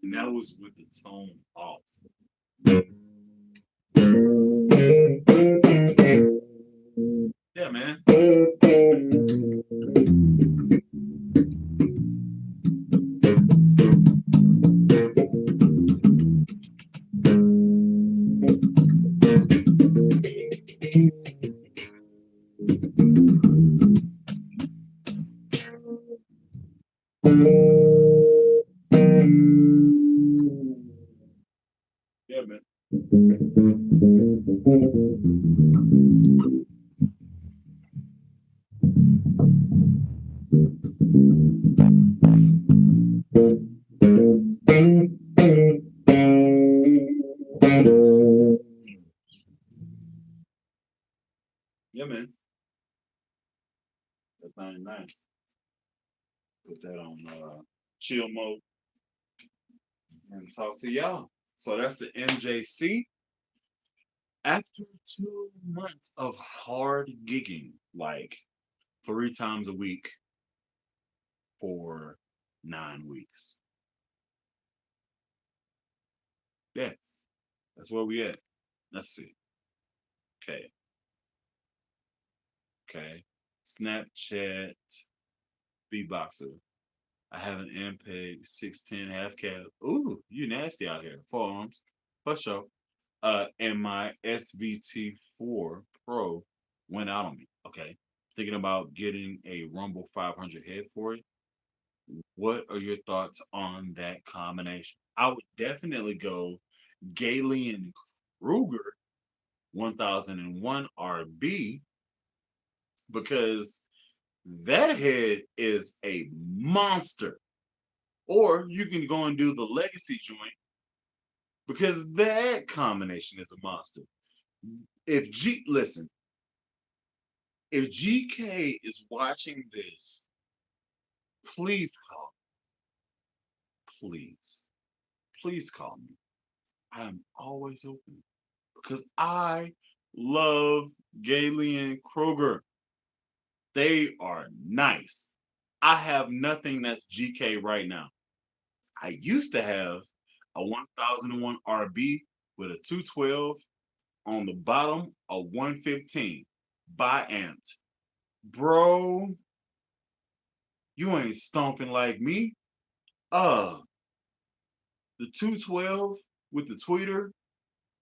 And that was with the tone off. Yeah, man. Yeah, man. Yeah, man. That thing nice. Put that on chill mode and talk to y'all. So that's the MJC. After 2 months of hard gigging, like 3 times a week for 9 weeks. Yeah, that's where we at. Let's see. Okay, okay. Snapchat beatboxer. I have an Ampeg 610 half cab. Ooh, you nasty out here. Forearms. For sure. And my SVT4 Pro went out on me. Okay. Thinking about getting a Rumble 500 head for it. What are your thoughts on that combination? I would definitely go Galen Kruger 1001 RB because that head is a monster. Or you can go and do the legacy joint because that combination is a monster. If G listen, if GK is watching this, please call. Please. Please call me. I am always open because I love Galen Kroger. They are nice. I have nothing that's GK right now. I used to have a 1001 RB with a 212 on the bottom, a 115 bi-amped. Bro, you ain't stomping like me. Uh, the 212 with the tweeter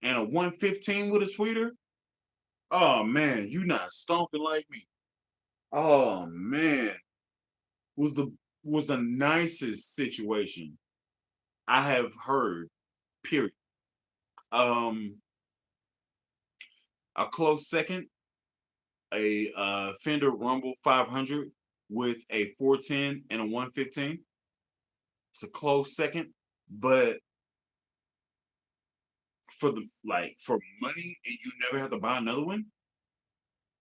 and a 115 with a tweeter. Oh man, you not stomping like me. Oh man, was the was the nicest situation I have heard. Period. Um, a close second, a Fender Rumble 500 with a 410 and a 115. It's a close second, but for the like for money and you never have to buy another one.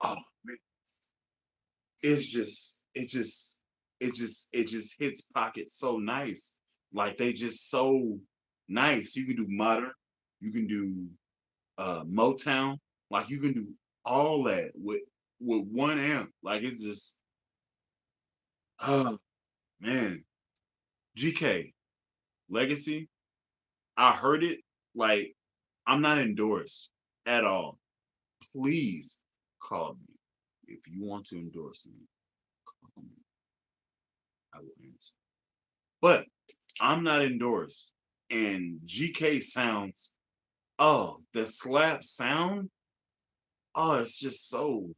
Oh man, it just hits pockets so nice. Like they just so nice. You can do modern, you can do Motown, like you can do all that with 1 amp. Like it's just oh man. GK Legacy. I heard it. Like I'm not endorsed at all. Please call me if you want to endorse me. Call me. I will answer. But I'm not endorsed. And GK sounds, oh, the slap sound. Oh, it's just so.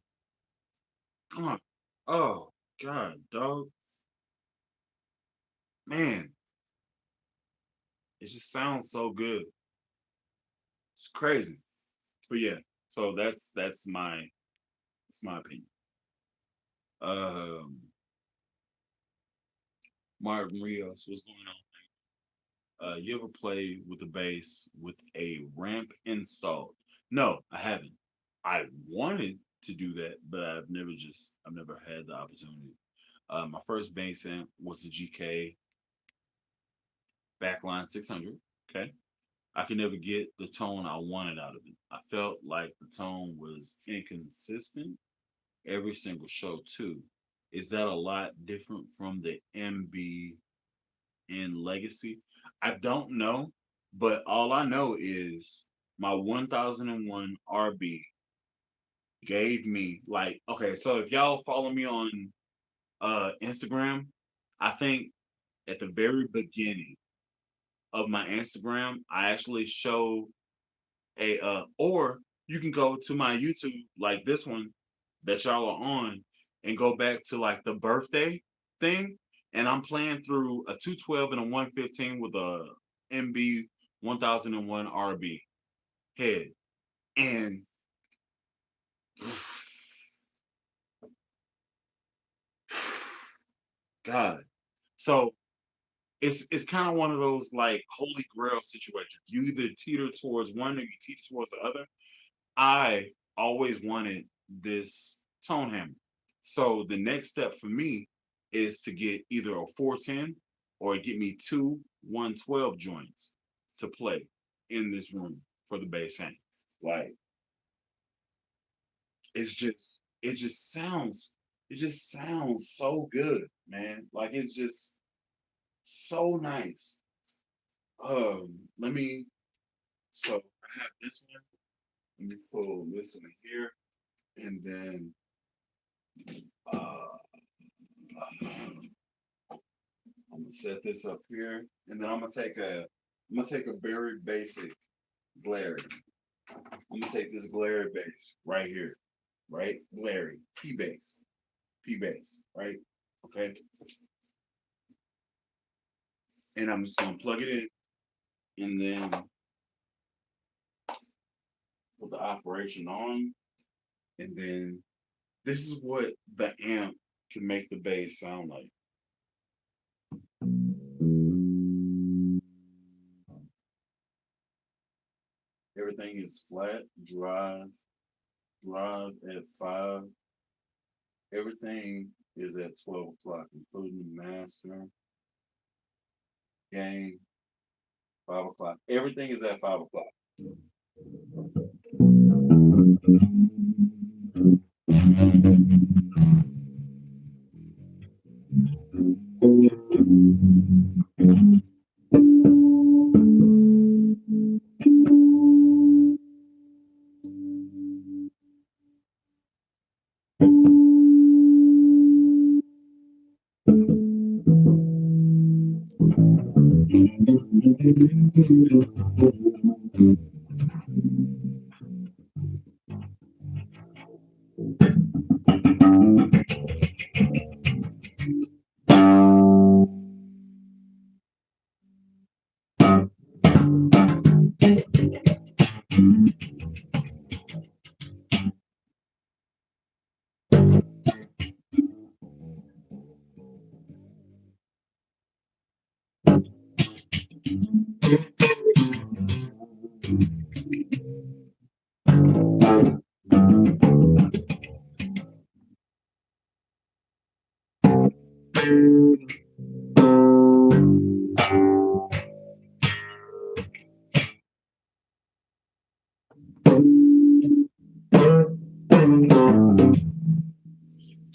Oh, oh God, dog, man, it just sounds so good. It's crazy. But yeah, so that's my opinion. Um, Martin Rios, what's going on? You ever play with a bass with a ramp installed? No, I haven't. I wanted to do that, but I've never had the opportunity. My first bass amp was a GK Backline 600. Okay. I could never get the tone I wanted out of it. I felt like the tone was inconsistent every single show too. Is that a lot different from the MB in Legacy? I don't know, but all I know is my 1001 RB gave me like, okay, so if y'all follow me on Instagram, I think at the very beginning of my Instagram, I actually show or you can go to my YouTube like this one that y'all are on and go back to like the birthday thing, and I'm playing through a 212 and a 115 with a MB 1001 RB head, and God, so it's kind of one of those like holy grail situations. You either teeter towards one or you teeter towards the other. I always wanted this tone hammer. So the next step for me is to get either a 410 or get me two 112 joints to play in this room for the bass hand. Like it just sounds so good, man. Like it's just so nice. Let me so I have this one. Let me pull this in here and then uh I'm gonna set this up here, and then I'm gonna take a very basic glary. I'm gonna take this glary bass right here, right? Glary P bass, right? Okay, and I'm just gonna plug it in, and then put the operation on, and then this is what the amp can make the bass sound like. Everything is flat, drive at 5. Everything is at 12 o'clock, including the master, game, 5 o'clock. Everything is at 5 o'clock.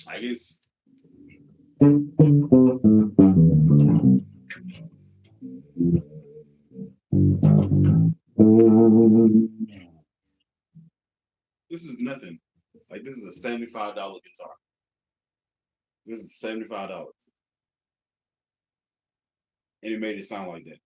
I guess this is nothing. Like this is a $75 guitar. This is $75, and it made it sound like that.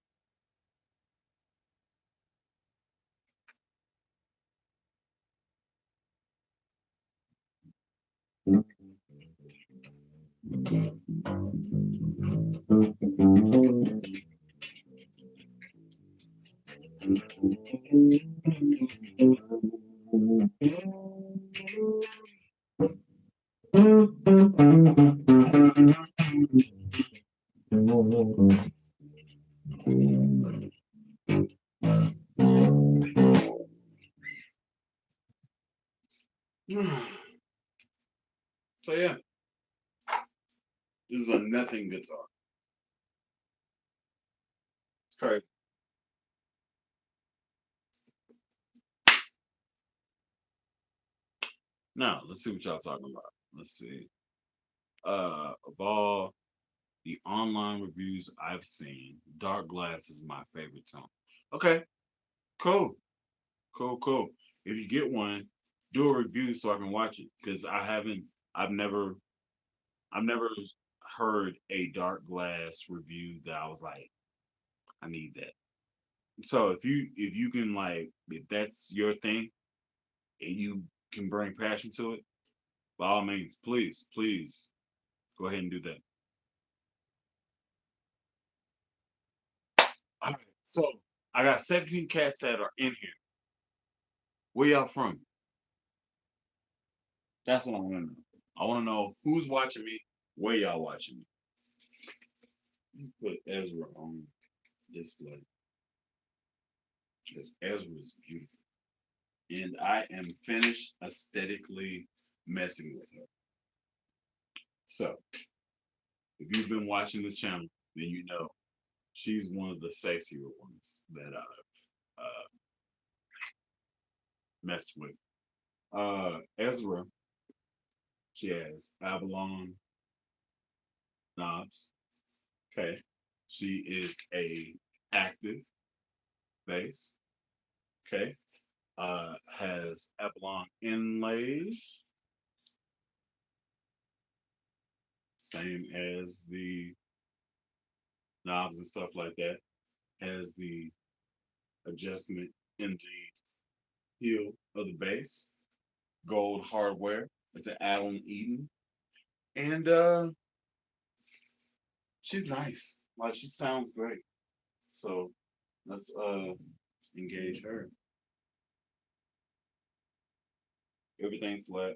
So yeah, this is a nothing guitar. It's crazy. Now let's see what y'all talking about. Let's see. Of all the online reviews I've seen, dark glass is my favorite tone. Okay, cool, cool. If you get one, do a review so I can watch it because I haven't. I've never. I've never heard a dark glass review that I was like, I need that. So if you can like if that's your thing and you can bring passion to it, by all means, please go ahead and do that. All right, so I got 17 cats that are in here. Where y'all from? That's what I want to know. I want to know who's watching me, where y'all watching me. Put Ezra on display because Ezra is beautiful, and I am finished aesthetically messing with her. So if you've been watching this channel, then you know she's one of the sexier ones that I've messed with. Ezra, she has Avalon knobs. Okay, she is a active bass. Okay, has Avalon inlays, same as the knobs and stuff like that. Has the adjustment in the heel of the bass, gold hardware. It's an Allen Eden, and she's nice. Like she sounds great. So let's engage her. Everything flat.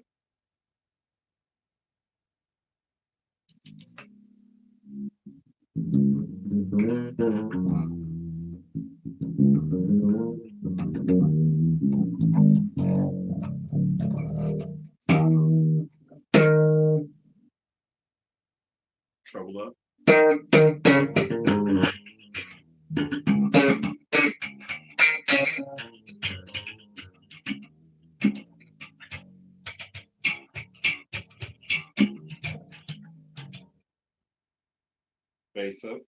Treble up. Bass up.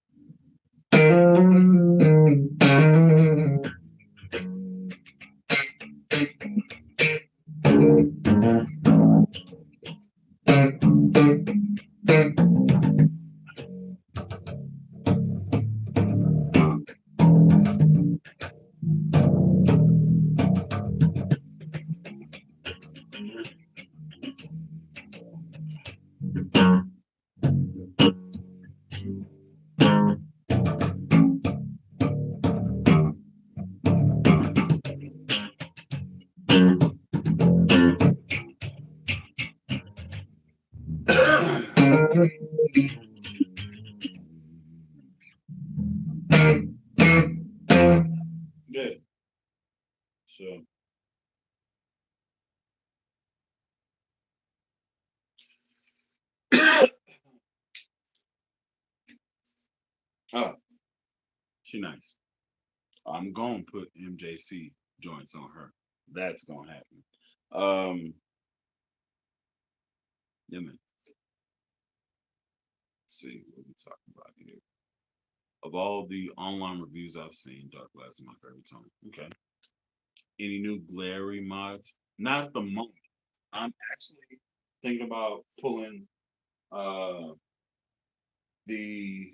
Good. So oh, she nice. I'm gonna put MJC joints on her. That's gonna happen. Um, yeah, man. Let's see what we talking about here. Of all the online reviews I've seen, Dark Glass is my favorite tone. Okay. Any new glary mods? Not at the moment. I'm actually thinking about pulling uh the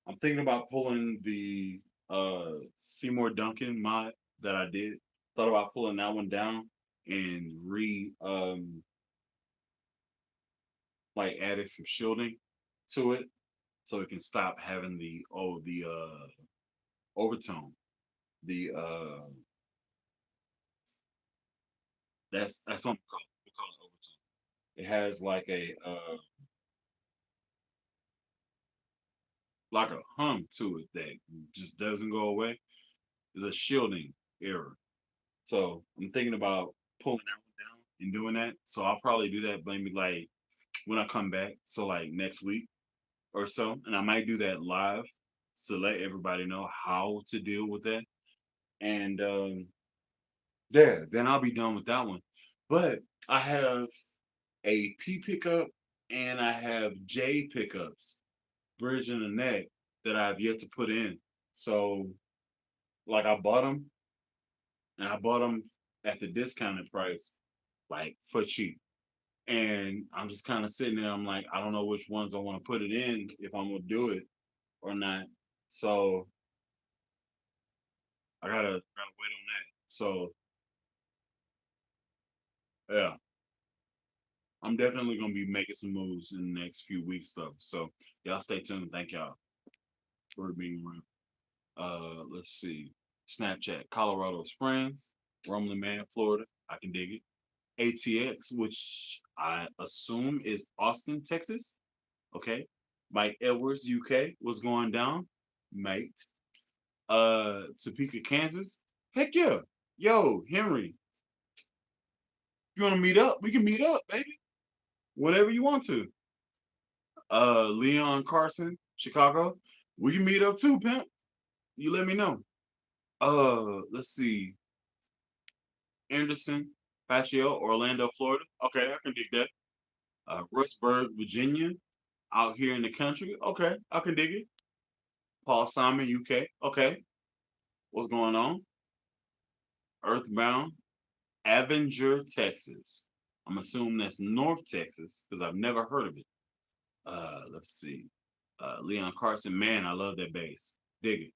I'm thinking about pulling the Seymour Duncan mod that I did. Thought about pulling that one down and like added some shielding to it so it can stop having the overtone. The that's what we call it overtone. It has like a hum to it that just doesn't go away. It's a shielding error. So I'm thinking about pulling that one down and doing that. So I'll probably do that maybe like when I come back. So like next week or so. And I might do that live to let everybody know how to deal with that. And yeah, then I'll be done with that one. But I have a P pickup and I have J pickups, bridge and the neck, that I've yet to put in. So like I bought them and I bought them at the discounted price, like for cheap. And I'm just kind of sitting there. I'm like, I don't know which ones I want to put it in, if I'm gonna do it or not. So I gotta wait on that. So yeah, I'm definitely gonna be making some moves in the next few weeks though. So y'all stay tuned. Thank y'all for being around. Let's see. Snapchat, Colorado Springs, Rumbling Man, Florida. I can dig it. ATX, which I assume is Austin, Texas. Okay. Mike Edwards, UK. What's going down, mate? Topeka, Kansas. Heck yeah. Yo, Henry, you wanna meet up? We can meet up, baby. Whenever you want to. Leon Carson, Chicago. We can meet up too, pimp. You let me know. Let's see. Anderson, Pacho, Orlando, Florida. Okay, I can dig that. Rustburg, Virginia, out here in the country. Okay, I can dig it. Paul Simon, UK. Okay, what's going on? Earthbound, Avenger, Texas. I'm assuming that's North Texas because I've never heard of it. Let's see. Leon Carson, man, I love that bass. Dig it.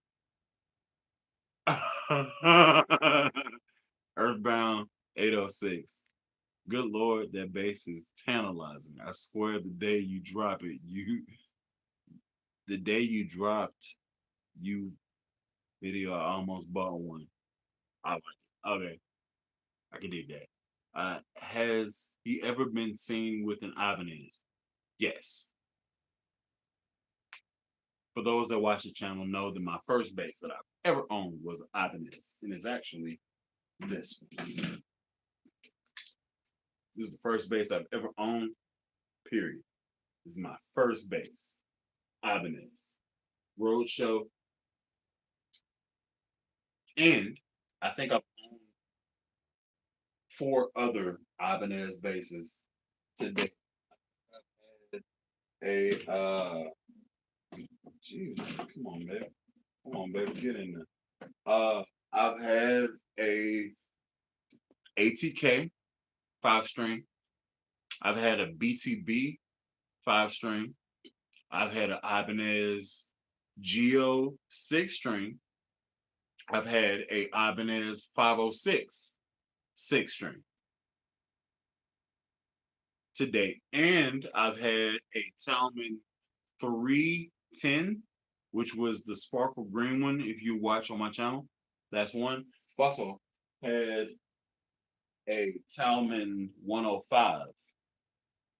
Earthbound 806. Good Lord, that bass is tantalizing. I swear the day you dropped you video, I almost bought one. I like it. Okay, I can dig that. Has he ever been seen with an Ibanez? Yes. For those that watch the channel know that my first bass that I've ever owned was an Ibanez, and it's actually this one. This is the first bass I've ever owned, period. This is my first bass, Ibanez. Roadshow, and I think I've owned four other Ibanez basses today. A Jesus, come on, baby. Come on, baby, get in there. I've had a ATK 5 string. I've had a BTB 5 string. I've had an Ibanez Geo 6 string. I've had a Ibanez 506 6 string to date, and I've had a Talman 310, which was the sparkle green one. If you watch on my channel, that's one. I've also had a Talman 105,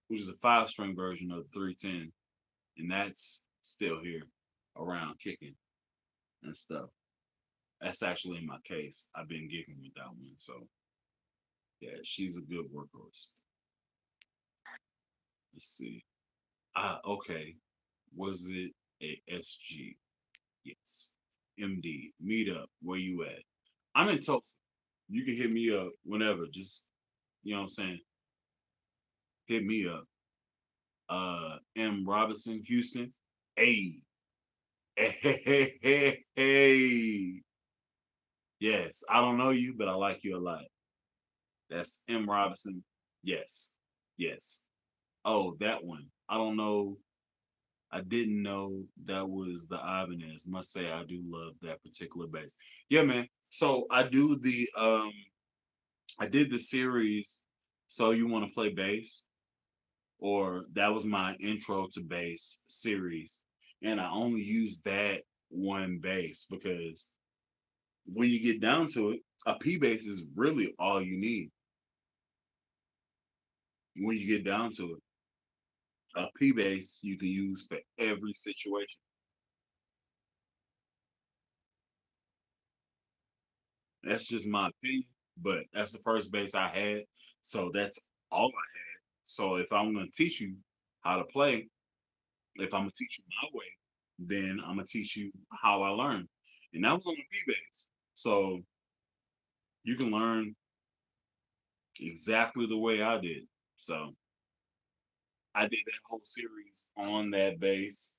which is a 5 string version of the 310, and that's still here around kicking and stuff. That's actually in my case. I've been gigging with that one, so yeah, she's a good workhorse. Let's see. Okay. Was it a SG? Yes. MD. Meet up. Where you at? I'm in Tulsa. You can hit me up whenever. Just, you know what I'm saying? Hit me up. M. Robinson, Houston. Hey. Hey. Yes. I don't know you, but I like you a lot. That's M. Robinson. Yes. Yes. Oh, that one. I don't know. I didn't know that was the Ibanez. Must say I do love that particular bass. Yeah, man. So I did the series. So you want to play bass or that was my intro to bass series, and I only used that one bass because when you get down to it, a P bass is really all you need. When you get down to it, a P bass you can use for every situation. That's just my opinion, but that's the first bass I had, so that's all I had. So if I'm gonna teach you how to play, if I'm gonna teach you my way, then I'm gonna teach you how I learned, and that was on the P bass. So you can learn exactly the way I did. So I did that whole series on that bass.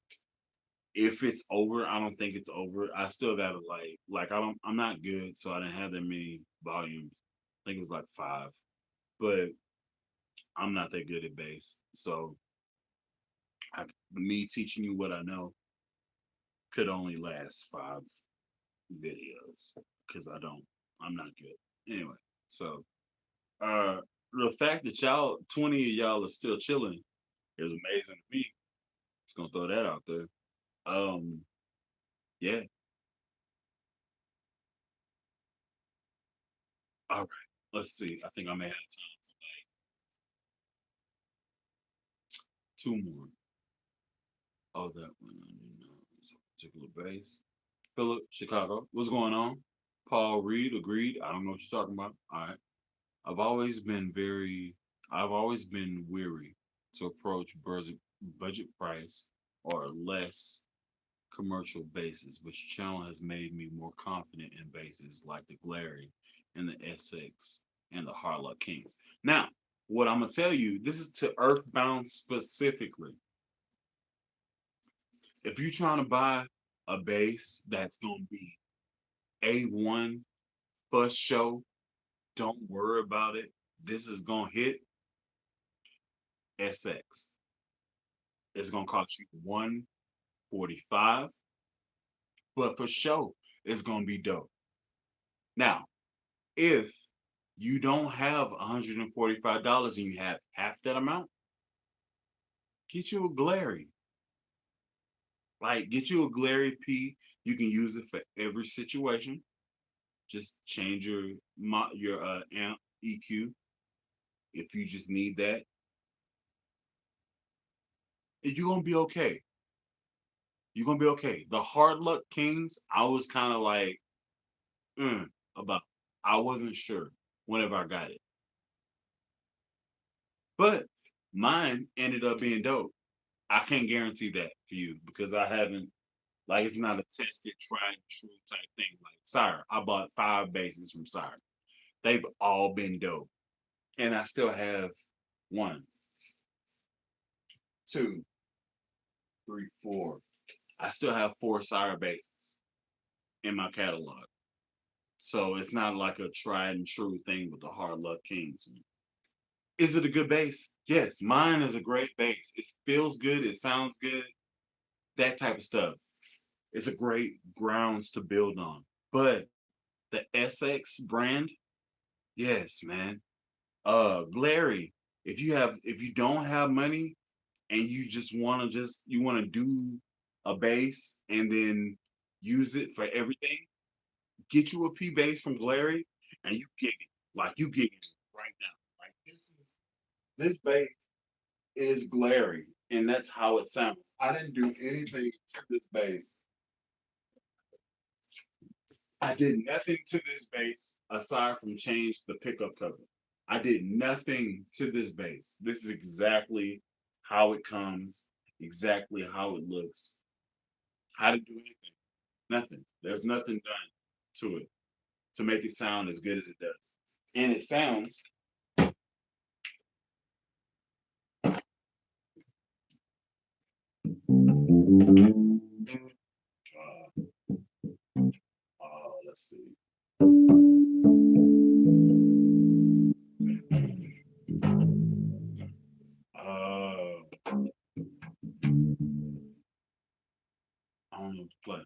If it's over, I don't think it's over. I still gotta I'm not good, so I didn't have that many volumes. I think it was like five. But I'm not that good at bass. So me teaching you what I know could only last five videos because I'm not good. Anyway, so uh the fact that 20 of y'all are still chilling is amazing to me. Just gonna throw that out there. Um, yeah. All right. Let's see. I think I may have time for two more. Oh, that one. I didn't know. It's a particular base. Philip, Chicago. What's going on? Paul Reed agreed. I don't know what you're talking about. All right. I've always been very, I've always been weary to approach budget price or less commercial bases, which channel has made me more confident in bases like the Glary and the SX and the Harlock Kings. Now, what I'm gonna tell you, this is to Earthbound specifically. If you're trying to buy a base that's gonna be A1 for show, don't worry about it. This is gonna hit SX. It's gonna cost you 145, but for show, it's gonna be dope. Now, if you don't have $145 and you have half that amount, get you a Glary. Like, get you a Glary P. You can use it for every situation. Just change your amp EQ if you just need that. And you're gonna be okay. You're gonna be okay. The Hard Luck Kings, I was kind of like mm, about. I wasn't sure whenever I got it, but mine ended up being dope. I can't guarantee that for you because I haven't. Like it's not a tested, tried, and true type thing. Like Sire, I bought five bases from Sire. They've all been dope, and I still have one, two, three, four. I still have four Sire bases in my catalog. So it's not like a tried and true thing with the Hard Luck Kings. Is it a good base? Yes, mine is a great base. It feels good. It sounds good. That type of stuff. It's a great grounds to build on. But the SX brand, yes, man. Larry, if you don't have money and you just want to do a base and then use it for everything, get you a P base from Glary and you get it. Like you get it right now. Like this base is Glary and that's how it sounds. I didn't do anything to this base. I did nothing to this bass aside from change the pickup cover. I did nothing to this bass. This is exactly how it comes, exactly how it looks. I didn't do anything. Nothing. There's nothing done to it to make it sound as good as it does. And it sounds let's see. I don't know what to play.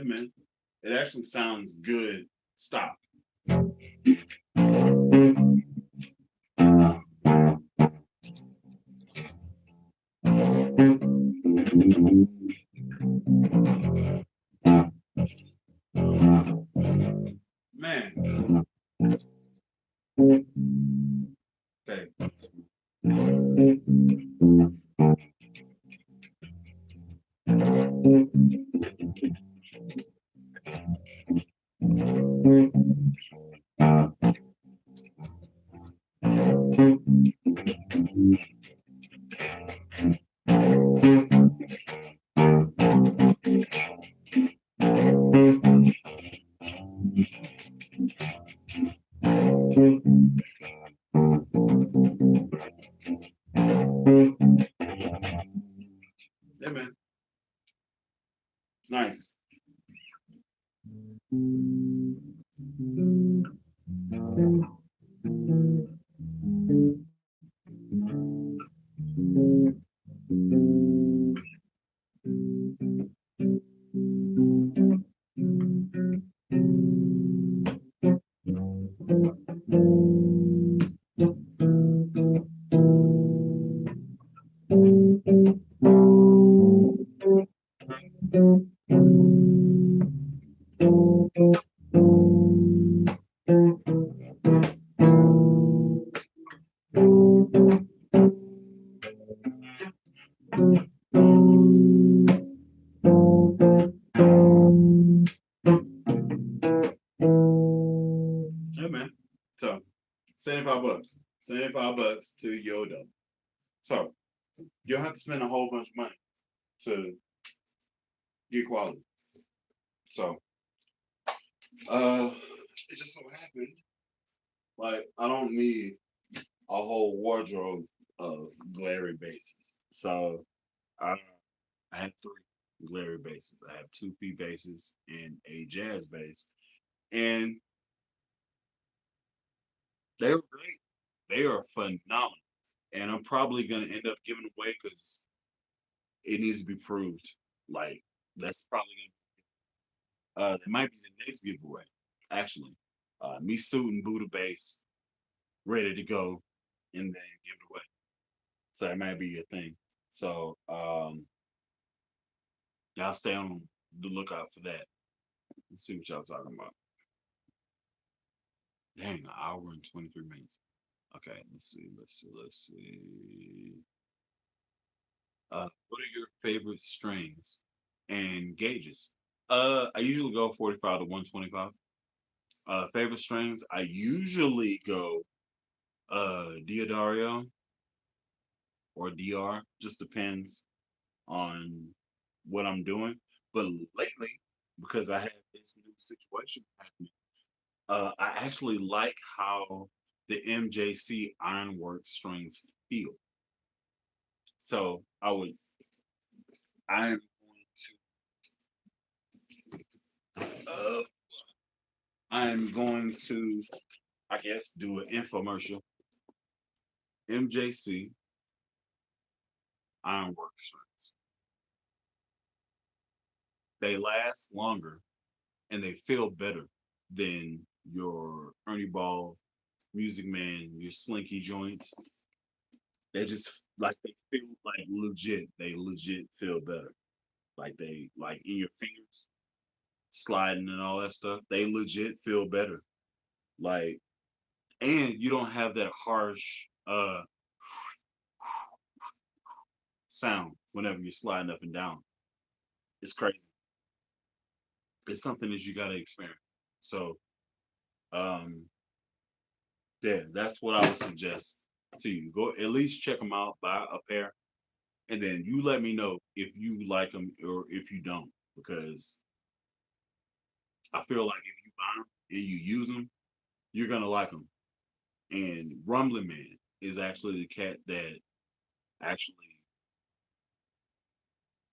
man. It actually sounds good. Stop. Man. Okay. Yeah, man. It's nice. Yeah, man. So, $75. $75 to Yodo. So, you'll have to spend a whole bunch of money to get quality. So, uh, it just so happened, like, I don't need a whole wardrobe of glary bases. So, I, I have three glary bases. I have two P bases and a jazz bass. And they were great. They are phenomenal. And I'm probably going to end up giving away because it needs to be proved. Like, that's probably going to that might be the next giveaway, actually. Me suiting Buddha base, ready to go, and then give it away. So that might be your thing. So y'all stay on the lookout for that. Let's see what y'all talking about. Dang, an hour and 23 minutes. Okay, let's see. What are your favorite strings and gauges? I usually go 45 to 125. Favorite strings, I usually go Diodario or DR. Just depends on what I'm doing. But lately, because I have this new situation happening, I actually like how the MJC ironwork strings feel. So I am going I'm going to, I guess, do an infomercial. MJC ironwork strings. They last longer and they feel better than your Ernie Ball, Music Man, your Slinky joints. They just like they feel like legit. They legit feel better. Like they like in your fingers, sliding and all that stuff. They legit feel better. Like and you don't have that harsh sound whenever you're sliding up and down. It's crazy. It's something that you gotta experience. So um yeah, that's what I would suggest to you. Go at least check them out, buy a pair, and then you let me know if you like them or if you don't, because I feel like if you buy them and you use them, you're gonna like them. And Rumbling Man is actually the cat that actually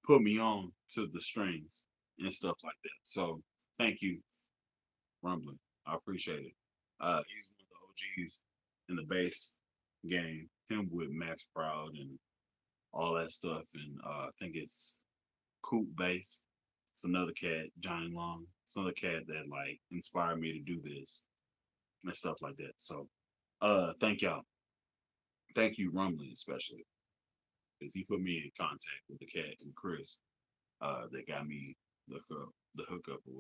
put me on to the strings and stuff like that. So thank you, Rumbling. I appreciate it. He's one of the OGs in the bass game. Him with Max Proud and all that stuff, and I think it's Coop Bass. It's another cat, Johnny Long. It's another cat that like inspired me to do this and stuff like that. So thank y'all. Thank you, Rumley, especially. Because he put me in contact with the cat and Chris. That got me the hookup or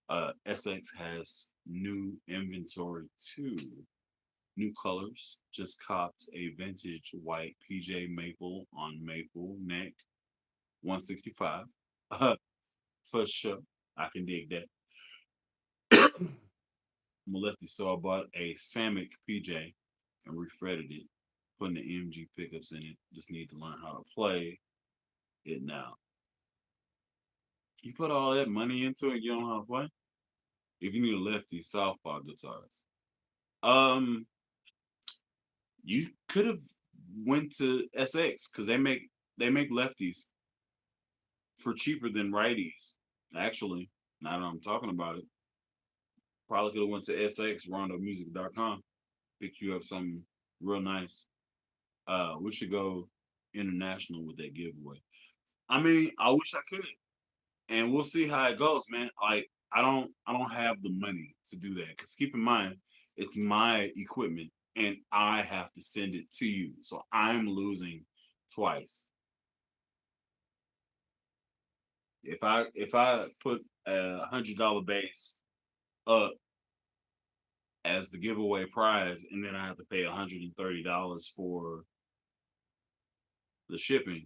whatever. SX has new inventory too. New colors. Just copped a vintage white PJ Maple on Maple neck, 165. For sure. I can dig that. I'm a lefty, so I bought a Samick PJ and refretted it, putting the MG pickups in it. Just need to learn how to play it now. You put all that money into it, you don't know how to play? If you need a lefty, Southpaw guitars. Um, you could have went to SX because they make lefties for cheaper than righties. Actually, now that I'm talking about it, probably could have went to SX rondomusic.com, picked you up something real nice. We should go international with that giveaway. I mean, I wish I could, and we'll see how it goes, man. Like, I don't have the money to do that because keep in mind, it's my equipment, and I have to send it to you, so I'm losing twice. If I put $100 base up as the giveaway prize, and then I have to pay $130 for the shipping,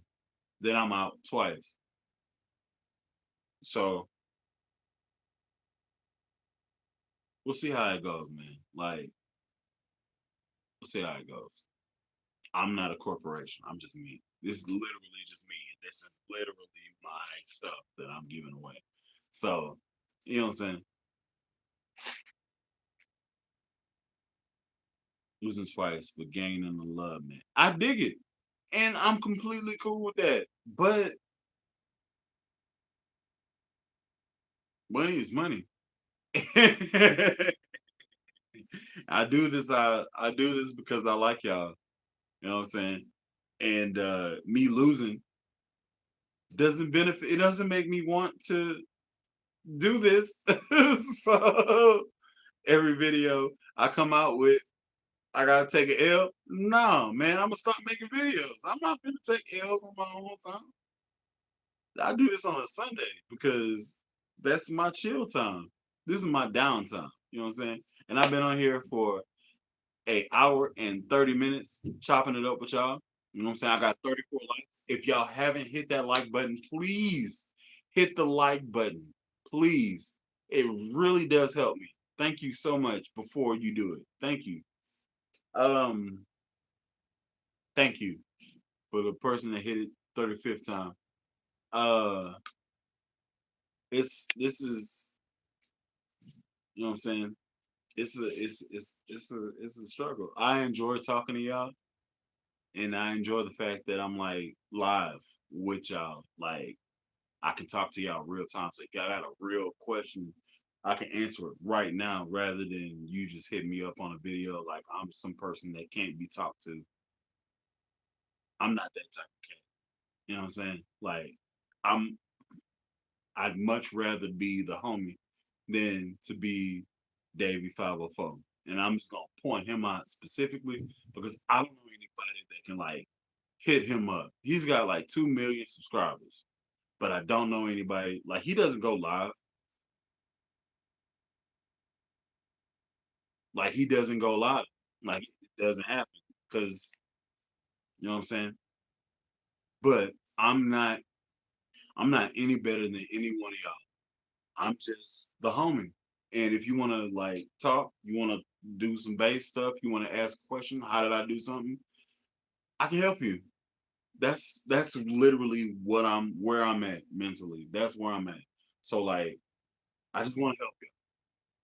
then I'm out twice. So we'll see how it goes, man. Like, we'll see how it goes. I'm not a corporation. I'm just me. This is literally just me. This is literally my stuff that I'm giving away. So, you know what I'm saying? Losing twice, but gaining the love, man. I dig it. And I'm completely cool with that. But money is money. I do this because I like y'all. You know what I'm saying? And me losing doesn't benefit, it doesn't make me want to do this. So every video I come out with, I gotta take an L. No, man, I'm gonna start making videos. I'm not gonna take L's on my own time. I do this on a Sunday because that's my chill time. This is my downtime. You know what I'm saying? And I've been on here for an hour and 30 minutes chopping it up with y'all. You know what I'm saying? I got 34 likes. If y'all haven't hit that like button, please hit the like button. Please. It really does help me. Thank you so much before you do it. Thank you. Um, thank you for the person that hit it 35th time. Uh this is, you know what I'm saying? It's a struggle. I enjoy talking to y'all, and I enjoy the fact that I'm like live with y'all. Like, I can talk to y'all real time. So if y'all got a real question, I can answer it right now rather than you just hit me up on a video like I'm some person that can't be talked to. I'm not that type of cat. You know what I'm saying? Like, I'm I'd much rather be the homie than to be Davey 504. And I'm just gonna point him out specifically because I don't know anybody that can like hit him up. He's got like 2 million subscribers, but I don't know anybody. Like, he doesn't go live. Like, he doesn't go live. Like, it doesn't happen because, you know what I'm saying. But I'm not. I'm not any better than any one of y'all. I'm just the homie. And if you want to like talk, you want to do some bass stuff, you want to ask a question, how did I do something? I can help you. That's literally what I'm where I'm at mentally. That's where I'm at. So like, I just want to help you.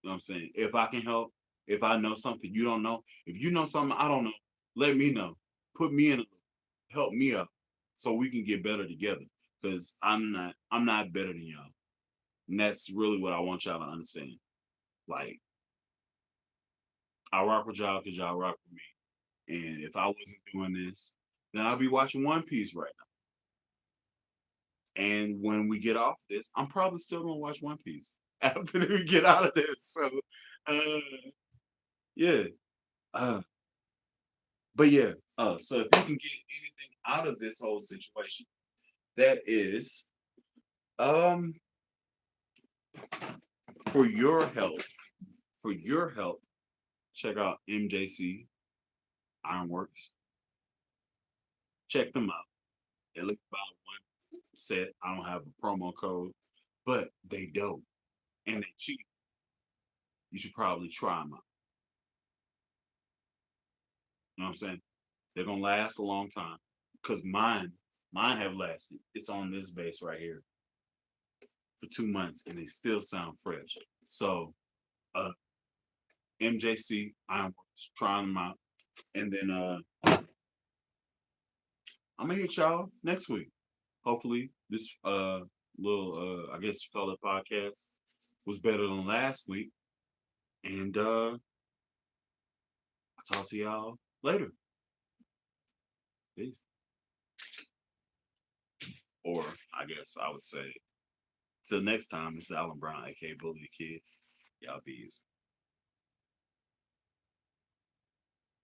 You know what I'm saying? If I can help, if I know something you don't know, if you know something I don't know, let me know. Put me in a loop. Help me up so we can get better together. Because I'm not better than y'all. And that's really what I want y'all to understand. Like, I rock with y'all because y'all rock with me. And if I wasn't doing this, then I'd be watching One Piece right And when we get off this, I'm probably still gonna watch One Piece after we get out of this. So, uh, yeah. Uh, but yeah. So if you can get anything out of this whole situation, that is, um, for your health, for your health, check out MJC Ironworks. Check them out. They look about one set. I don't have a promo code, but they dope and they cheap. You should probably try them out. You know what I'm saying? They're gonna last a long time because mine have lasted. It's on this base right here for 2 months and they still sound fresh. So, uh, MJC Ironworks, trying them out, and then I'm gonna hit y'all next week. Hopefully, this little I guess you call it podcast was better than last week. And I'll talk to y'all later. Peace. Or I guess I would say till next time, this is Alan Brown, aka Bully the Kid. Y'all be easy.